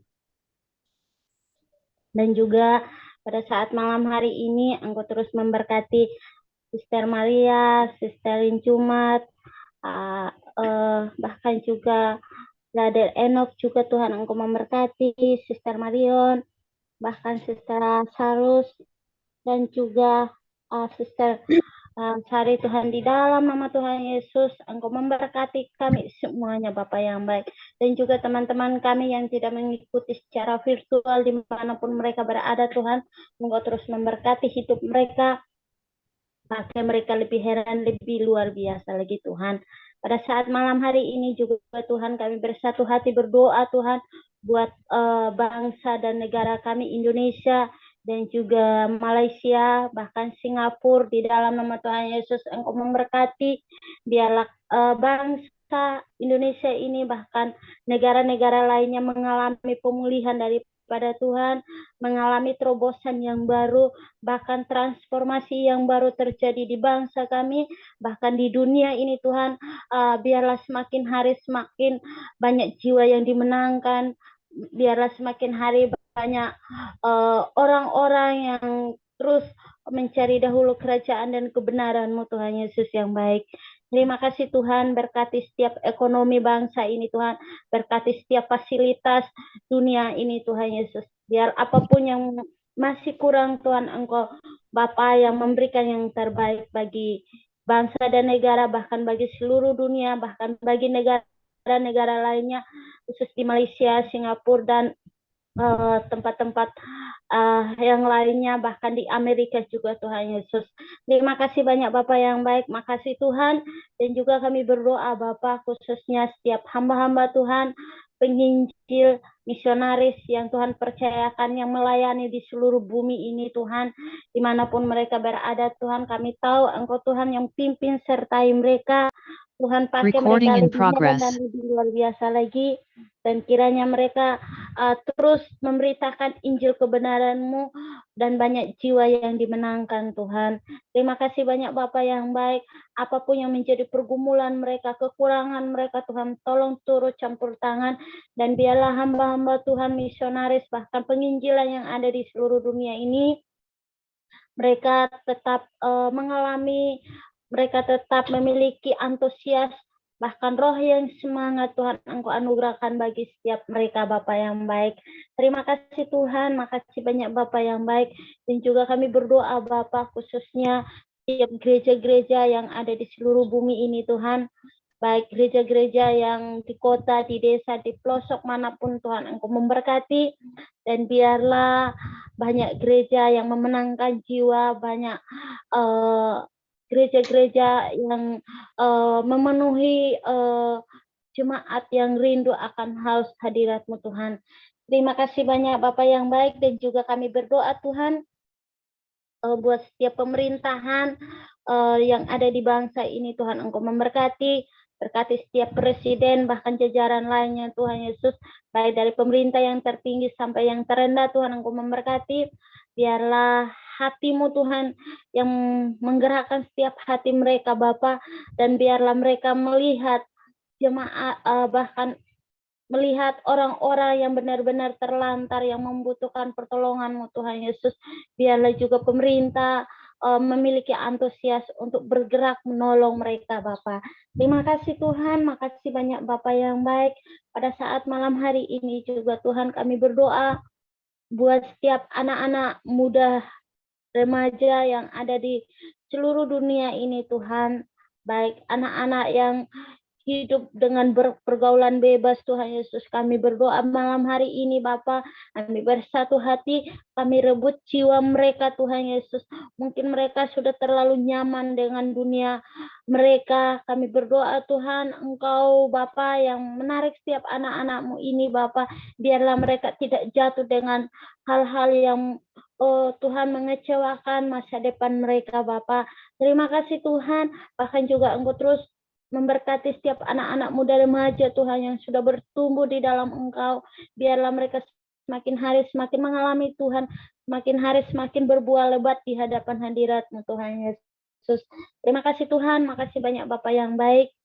Dan juga pada saat malam hari ini, Engkau terus memberkati Sister Maria, Sister Rincumat, bahkan juga Brother Enoch juga Tuhan Engkau memberkati, Sister Marion, bahkan Sister Sarus, dan juga Sister Sari Tuhan, di dalam nama Tuhan Yesus, Engkau memberkati kami semuanya Bapak yang baik. Dan juga teman-teman kami yang tidak mengikuti secara virtual dimanapun mereka berada Tuhan, Engkau terus memberkati hidup mereka, pakai mereka lebih heran, lebih luar biasa lagi Tuhan. Pada saat malam hari ini juga Tuhan, kami bersatu hati berdoa Tuhan, buat bangsa dan negara kami Indonesia, dan juga Malaysia, bahkan Singapura, di dalam nama Tuhan Yesus Engkau memberkati. Biarlah bangsa Indonesia ini bahkan negara-negara lainnya mengalami pemulihan daripada Tuhan, mengalami terobosan yang baru, bahkan transformasi yang baru terjadi di bangsa kami, bahkan di dunia ini Tuhan. Biarlah semakin hari semakin banyak jiwa yang dimenangkan, biarlah semakin hari banyak orang-orang yang terus mencari dahulu kerajaan dan kebenaran-Mu Tuhan Yesus yang baik. Terima kasih Tuhan, berkati setiap ekonomi bangsa ini Tuhan, berkati setiap fasilitas dunia ini Tuhan Yesus. Biar apapun yang masih kurang Tuhan, Engkau Bapa yang memberikan yang terbaik bagi bangsa dan negara, bahkan bagi seluruh dunia, bahkan bagi negara-negara lainnya, khusus di Malaysia, Singapura, dan tempat-tempat yang lainnya, bahkan di Amerika juga Tuhan Yesus. Terima kasih banyak Bapak yang baik, makasih Tuhan. Dan juga kami berdoa Bapak, khususnya setiap hamba-hamba Tuhan, penginjil, misionaris yang Tuhan percayakan, yang melayani di seluruh bumi ini Tuhan, dimanapun mereka berada Tuhan, kami tahu Engkau Tuhan yang pimpin sertai mereka. Tuhan pakai Recording mereka in lebih hebat dan progress. lebih luar biasa lagi, dan kiranya mereka terus memberitakan Injil kebenaran-Mu dan banyak jiwa yang dimenangkan Tuhan. Terima kasih banyak Bapak yang baik, apapun yang menjadi pergumulan mereka, kekurangan mereka Tuhan, tolong turut campur tangan, dan biarlah hamba-hamba Tuhan, misionaris, bahkan penginjilan yang ada di seluruh dunia ini, mereka tetap mereka tetap memiliki antusias, bahkan roh yang semangat Tuhan Engkau anugerahkan bagi setiap mereka Bapak yang baik. Terima kasih Tuhan, makasih banyak Bapak yang baik. Dan juga kami berdoa Bapak, khususnya setiap gereja-gereja yang ada di seluruh bumi ini Tuhan, baik gereja-gereja yang di kota, di desa, di pelosok manapun Tuhan Engkau memberkati, dan biarlah banyak gereja yang memenangkan jiwa, banyak gereja-gereja yang memenuhi jemaat yang rindu akan haus hadirat-Mu Tuhan. Terima kasih banyak Bapak yang baik, dan juga kami berdoa Tuhan buat setiap pemerintahan yang ada di bangsa ini Tuhan Engkau memberkati, berkati setiap presiden, bahkan jajaran lainnya Tuhan Yesus, baik dari pemerintah yang tertinggi sampai yang terendah Tuhan Engkau memberkati. Biarlah hati-Mu Tuhan yang menggerakkan setiap hati mereka Bapa, dan biarlah mereka melihat jemaat, bahkan melihat orang-orang yang benar-benar terlantar, yang membutuhkan pertolongan-Mu Tuhan Yesus. Biarlah juga pemerintah memiliki antusias untuk bergerak menolong mereka Bapa. Terima kasih Tuhan, makasih banyak Bapa yang baik. Pada saat malam hari ini juga Tuhan kami berdoa buat setiap anak-anak muda, remaja yang ada di seluruh dunia ini Tuhan, baik anak-anak yang hidup dengan pergaulan bebas Tuhan Yesus. Kami berdoa malam hari ini Bapa, kami bersatu hati, kami rebut jiwa mereka Tuhan Yesus. Mungkin mereka sudah terlalu nyaman dengan dunia mereka. Kami berdoa Tuhan, Engkau Bapa yang menarik setiap anak-anak-Mu ini Bapa, biarlah mereka tidak jatuh dengan hal-hal yang Tuhan mengecewakan masa depan mereka Bapa. Terima kasih Tuhan, bahkan juga Engkau terus memberkati setiap anak-anak muda remaja Tuhan yang sudah bertumbuh di dalam Engkau. Biarlah mereka semakin hari semakin mengalami Tuhan, semakin hari semakin berbuah lebat di hadapan hadirat-Mu Tuhan Yesus. Terima kasih Tuhan, makasih banyak Bapak yang baik.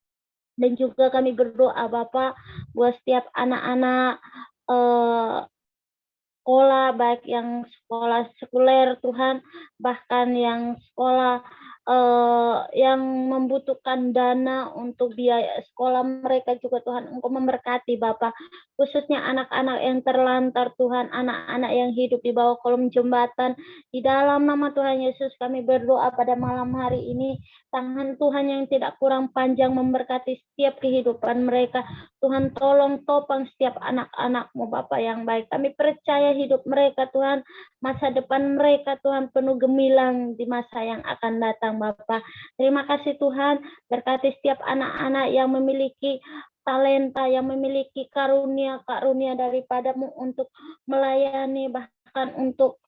Dan juga kami berdoa Bapak buat setiap anak-anak sekolah, baik yang sekolah sekuler Tuhan, bahkan yang sekolah yang membutuhkan dana untuk biaya sekolah mereka juga Tuhan Engkau memberkati Bapa, khususnya anak-anak yang terlantar Tuhan, anak-anak yang hidup di bawah kolong jembatan. Di dalam nama Tuhan Yesus kami berdoa pada malam hari ini, tangan Tuhan yang tidak kurang panjang memberkati setiap kehidupan mereka. Tuhan tolong topang setiap anak-anak-Mu Bapa yang baik. Kami percaya hidup mereka Tuhan, masa depan mereka Tuhan penuh gemilang di masa yang akan datang Bapa. Terima kasih Tuhan, berkati setiap anak-anak yang memiliki talenta, yang memiliki karunia-karunia daripada-Mu untuk melayani, bahkan bahkan untuk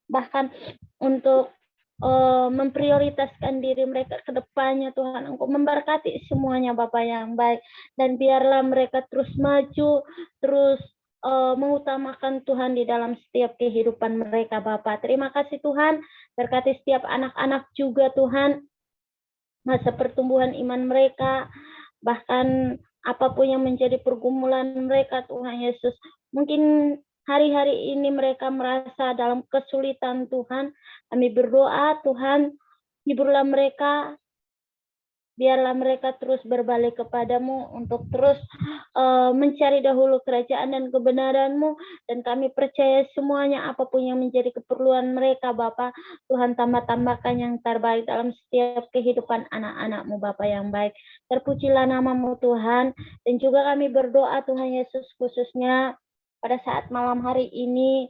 bahkan untuk memprioritaskan diri mereka ke depannya Tuhan. Engkau memberkati semuanya Bapa yang baik, dan biarlah mereka terus maju, terus mengutamakan Tuhan di dalam setiap kehidupan mereka Bapa. Terima kasih Tuhan, berkati setiap anak-anak juga Tuhan, masa pertumbuhan iman mereka, bahkan apapun yang menjadi pergumulan mereka Tuhan Yesus. Mungkin hari-hari ini mereka merasa dalam kesulitan Tuhan. Kami berdoa Tuhan, hiburlah mereka, biarlah mereka terus berbalik kepadamu untuk terus mencari dahulu kerajaan dan kebenaran-Mu, dan kami percaya semuanya apapun yang menjadi keperluan mereka Bapa, Tuhan tambah-tambahkan yang terbaik dalam setiap kehidupan anak-anak-Mu Bapa yang baik. Terpujilah nama-Mu Tuhan, dan juga kami berdoa Tuhan Yesus khususnya pada saat malam hari ini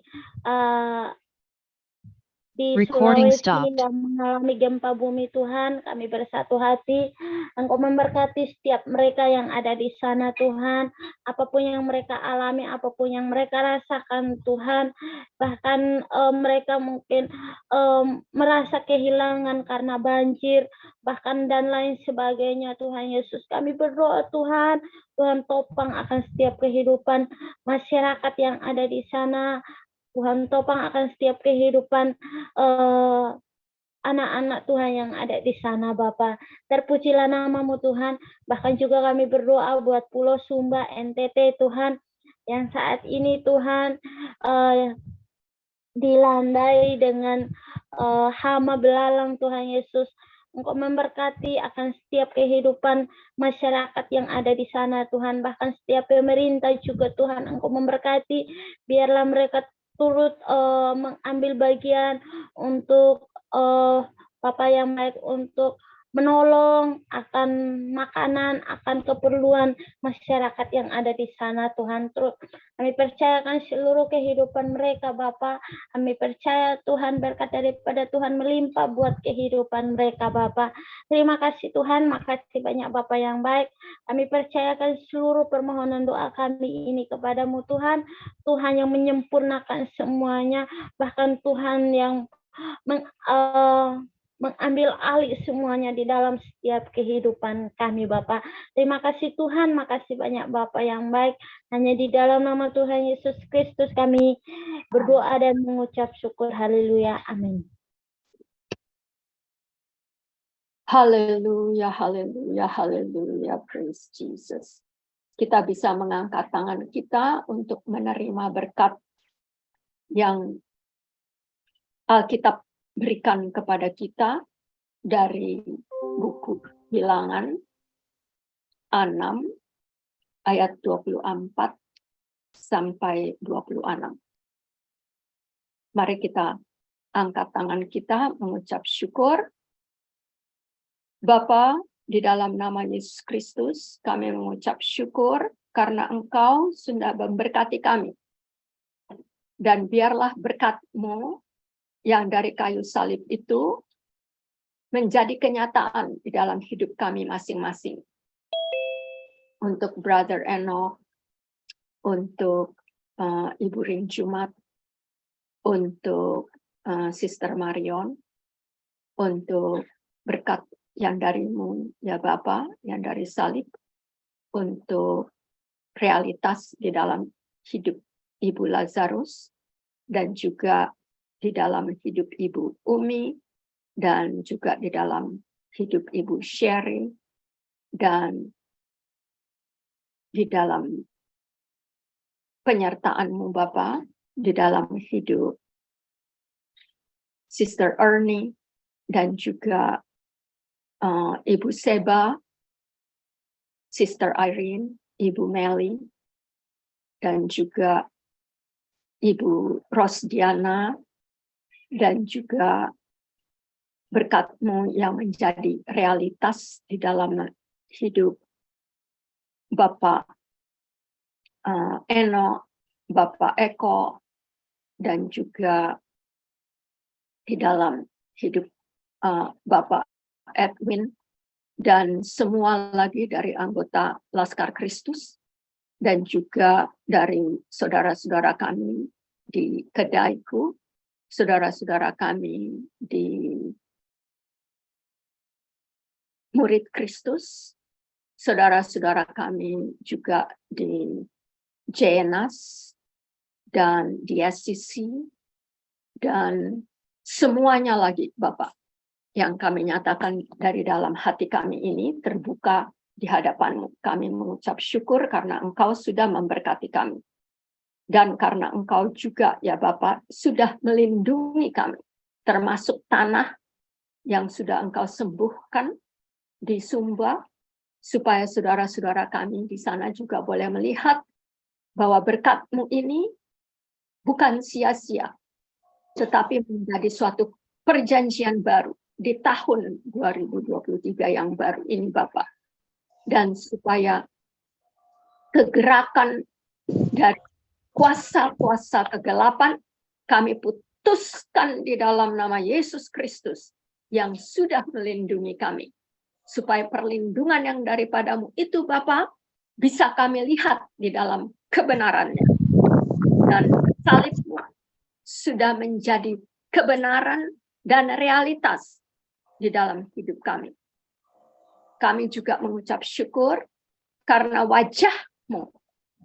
di Sulawesi yang mengalami gempa bumi Tuhan, kami bersatu hati. Engkau memberkati setiap mereka yang ada di sana Tuhan, apapun yang mereka alami, apapun yang mereka rasakan Tuhan, bahkan mereka mungkin merasa kehilangan karena banjir, bahkan dan lain sebagainya Tuhan Yesus. Kami berdoa Tuhan, Tuhan topang akan setiap kehidupan masyarakat yang ada di sana. Tuhan topang akan setiap kehidupan anak-anak Tuhan yang ada di sana Bapa. Terpujilah nama-Mu Tuhan. Bahkan juga kami berdoa buat Pulau Sumba, NTT Tuhan, yang saat ini Tuhan dilandai dengan hama belalang Tuhan Yesus. Engkau memberkati akan setiap kehidupan masyarakat yang ada di sana Tuhan, bahkan setiap pemerintah juga Tuhan. Engkau memberkati, biarlah mereka turut mengambil bagian untuk Bapa yang baik, untuk menolong akan makanan, akan keperluan masyarakat yang ada di sana Tuhan. Terus kami percayakan seluruh kehidupan mereka Bapa. Kami percaya Tuhan berkat daripada Tuhan melimpah buat kehidupan mereka Bapa. Terima kasih Tuhan, makasih banyak Bapa yang baik. Kami percayakan seluruh permohonan doa kami ini kepadamu Tuhan. Tuhan yang menyempurnakan semuanya, bahkan Tuhan yang mengambil alih semuanya di dalam setiap kehidupan kami Bapa. Terima kasih Tuhan, makasih banyak Bapa yang baik. Hanya di dalam nama Tuhan Yesus Kristus kami berdoa dan mengucap syukur. Haleluya. Amin. Haleluya, haleluya, haleluya. Praise Jesus. Kita bisa mengangkat tangan kita untuk menerima berkat yang Alkitab berikan kepada kita dari buku Bilangan 6 ayat 24 sampai 26. Mari kita angkat tangan kita mengucap syukur. Bapa, di dalam nama Yesus Kristus, kami mengucap syukur karena Engkau sudah memberkati kami. Dan biarlah berkat-Mu yang dari kayu salib itu menjadi kenyataan di dalam hidup kami masing-masing. Untuk Brother Enoch, untuk Ibu Ring Jumat, untuk Sister Marion, untuk berkat yang dari-Mu ya Bapa, yang dari salib, untuk realitas di dalam hidup Ibu Lazarus, dan juga di dalam hidup Ibu Umi, dan juga di dalam hidup Ibu Sherry, dan di dalam penyertaan-Mu Bapa, di dalam hidup Sister Ernie, dan juga Ibu Seba, Sister Irene, Ibu Melly, dan juga Ibu Rosdiana, dan juga berkat-Mu yang menjadi realitas di dalam hidup Bapak Eno, Bapak Eko, dan juga di dalam hidup Bapak Edwin, dan semua lagi dari anggota Laskar Kristus, dan juga dari saudara-saudara kami di kedaiku, saudara-saudara kami di Murid Kristus, saudara-saudara kami juga di JNAS dan di SCC, dan semuanya lagi Bapak, yang kami nyatakan dari dalam hati kami ini terbuka di hadapan-Mu. Kami mengucap syukur karena Engkau sudah memberkati kami. Dan karena Engkau juga ya Bapak sudah melindungi kami, termasuk tanah yang sudah Engkau sembuhkan di Sumba, supaya saudara-saudara kami di sana juga boleh melihat bahwa berkat-Mu ini bukan sia-sia, tetapi menjadi suatu perjanjian baru di tahun 2023 yang baru ini Bapak. Dan supaya kegerakan dari kuasa-kuasa kegelapan kami putuskan di dalam nama Yesus Kristus yang sudah melindungi kami. Supaya perlindungan yang daripada-Mu itu Bapa bisa kami lihat di dalam kebenarannya. Dan salib-Mu sudah menjadi kebenaran dan realitas di dalam hidup kami. Kami juga mengucap syukur karena wajah-Mu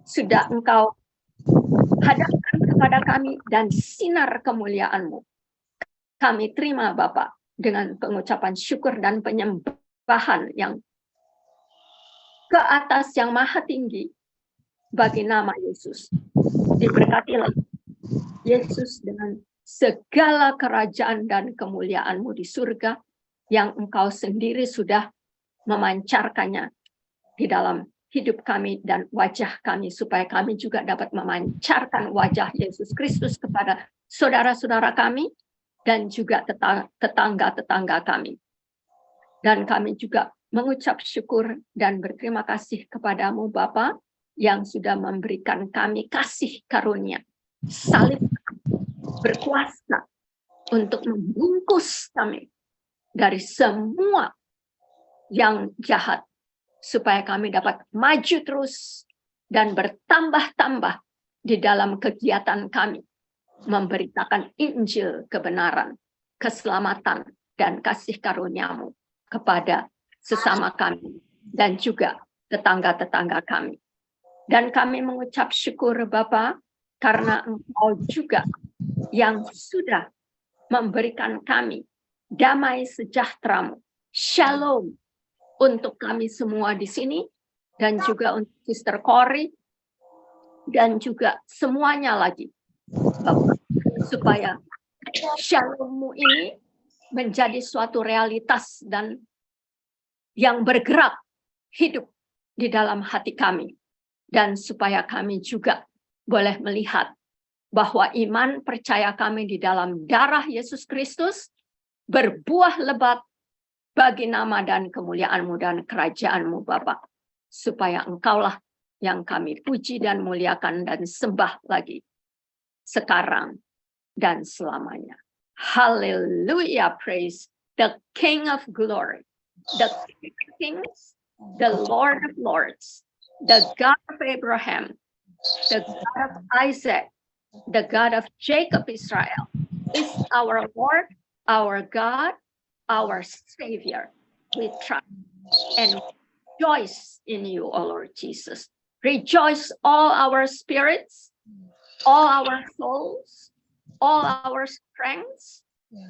sudah Engkau hadapkan kepada kami dan sinar kemuliaan-Mu. Kami terima Bapak dengan pengucapan syukur dan penyembahan yang ke atas yang maha tinggi bagi nama Yesus. Diberkatilah Yesus dengan segala kerajaan dan kemuliaan-Mu di surga yang Engkau sendiri sudah memancarkannya di dalam hidup kami dan wajah kami, supaya kami juga dapat memancarkan wajah Yesus Kristus kepada saudara-saudara kami dan juga tetangga-tetangga kami. Dan kami juga mengucap syukur dan berterima kasih kepadamu Bapa yang sudah memberikan kami kasih karunia. Salib berkuasa untuk membungkus kami dari semua yang jahat, supaya kami dapat maju terus dan bertambah-tambah di dalam kegiatan kami, memberitakan Injil kebenaran, keselamatan, dan kasih karunia-Mu kepada sesama kami dan juga tetangga-tetangga kami. Dan kami mengucap syukur Bapa, karena Engkau juga yang sudah memberikan kami damai sejahtera-Mu, shalom, untuk kami semua di sini, dan juga untuk Sister Cory, dan juga semuanya lagi, Bapak, supaya shalom-Mu ini menjadi suatu realitas dan yang bergerak hidup di dalam hati kami, dan supaya kami juga boleh melihat bahwa iman percaya kami di dalam darah Yesus Kristus berbuah lebat bagi nama dan kemuliaan-Mu dan kerajaan-Mu Bapa, supaya Engkaulah yang kami puji dan muliakan dan sembah lagi sekarang dan selamanya. Hallelujah, praise the King of glory, the King of kings, the Lord of lords, the God of Abraham, the God of Isaac, the God of Jacob Israel is our Lord, our God, our Savior. We trust and rejoice in you, O Lord Jesus. Rejoice all our spirits, all our souls, all our strengths,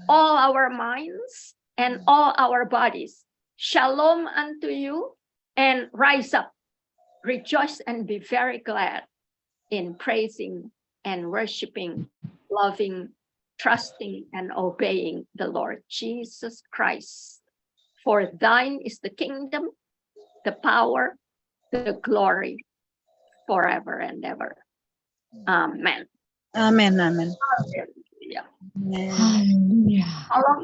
all our minds, and all our bodies. Shalom unto you, and rise up. Rejoice and be very glad in praising and worshiping, loving, trusting and obeying the Lord Jesus Christ. For thine is the kingdom, the power, the glory, forever and ever. Amen. Amin, amin. Haleluya. Haleluya. Tolong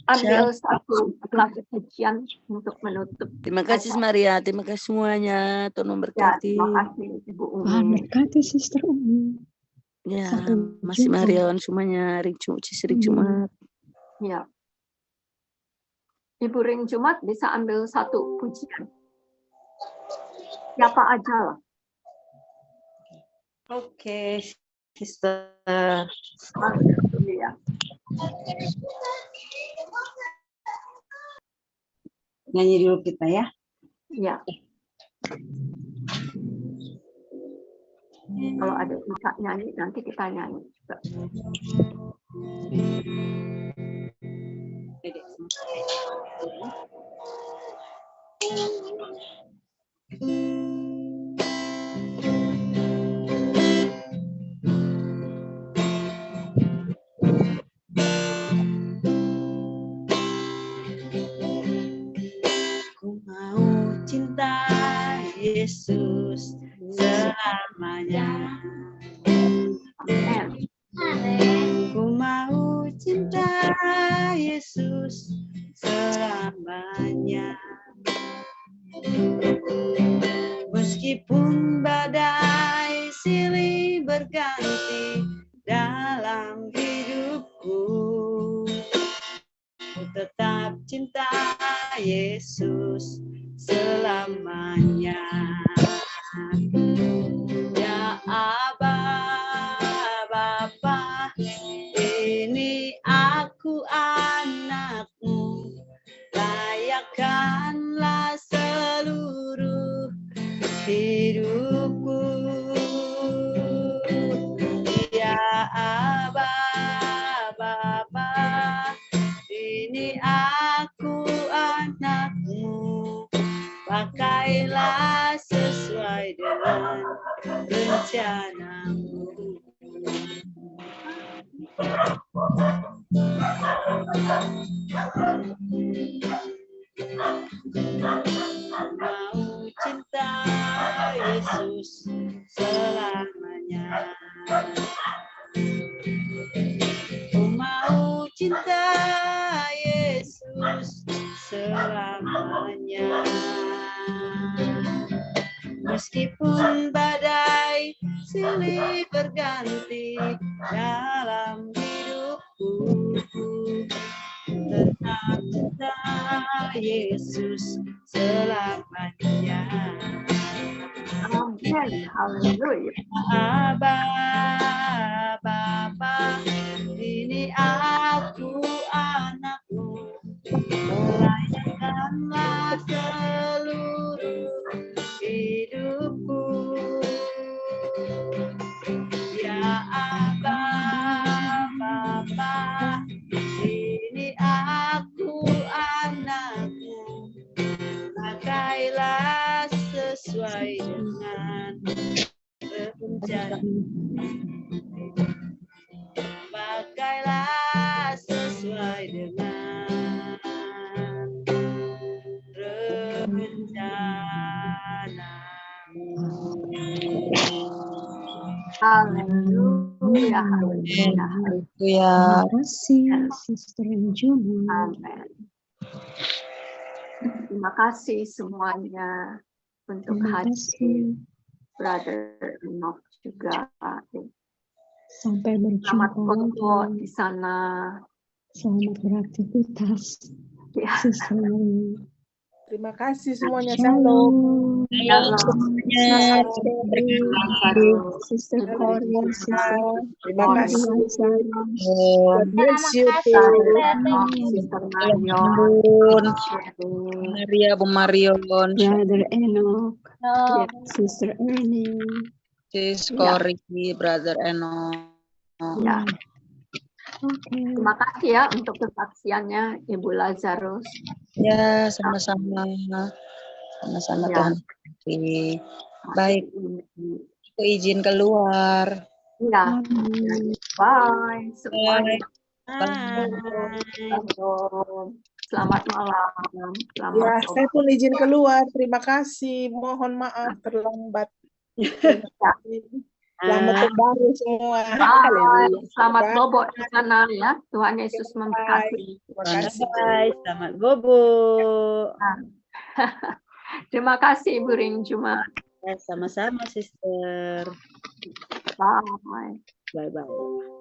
ambil satu gelas pujian untuk menutup. Terima kasih Maria, terima kasih semuanya. Tuhan Ya, memberkati. terima kasih Ibu Tuhan Umi. berkati Sister Umi. Ya, Sampai masih jumpa. Marion semuanya. Ring Jumat. Ya. Ibu Ring Jumat bisa ambil satu pujian. Siapa aja lah. Oke, Sister. Haleluya. Nyanyi dulu kita ya. Ya. Kalau ada bisa nyanyi, nanti kita nyanyi juga. Ku mau cinta Yesus selamanya. Amin. Ku mau cinta Yesus selamanya. Meskipun badai silih berganti dalam hidupku, ku tetap cinta Yesus selamanya. Ya Aba, Bapa, ini aku anakmu, layakkanlah seluruh hidupku. Ya Aba, Bapa, ini aku anakmu, pakailah sesuai dengan rencanamu. Mau cinta Yesus selamanya. Ku mau cinta Yesus selamanya. Meskipun badai silih berganti dalam hidupku, tetap cinta Yesus selamanya. Amin. Haleluya. Aba, Bapa, ini aku anakmu, layakkanlah seluruh hidupku. Ya Aba, Bapa, ini aku anakmu, pakailah sesuai dengan rencana. Pakailah sesuai dengan Haleluya. Haleluya. Haleluya. Terima kasih, Sister Juma. Amin. Terima kasih semuanya untuk Terima hadir. kasih. Brother Enoch juga. Sampai Selamat berjumpa foto lagi. di sana. Selamat beraktivitas. Ya. Sister Maria. Terima kasih semuanya. Shalom. Shalom. Sister Korea, Sister Terima kasih. Lazarus. God bless you too. Sister Mario. Bun, Maria, Bu Marion, Brother Enoch. Ya. Sister Ernie. Sis Kori, Brother Eno. Ya. Oke. Terima kasih ya untuk kesaksiannya Ibu Lazarus. Ya, sama-sama. Sama-sama Ya. Tuhan berkati. Baik, aku izin keluar. Ya. Amin. Bye semuanya. Hai. Selamat malam. Selamat Ya, malam. saya pun izin keluar. Terima kasih. Mohon maaf terlambat. Terima kasih. Selamat kembali semua. Bye. Selamat Bye. bobo di sana ya. Tuhan Yesus memberkati. Terima kasih. Bye. Selamat bobo. Terima kasih Ibu Ring Juma. Sama-sama, sister. Bye. Bye-bye.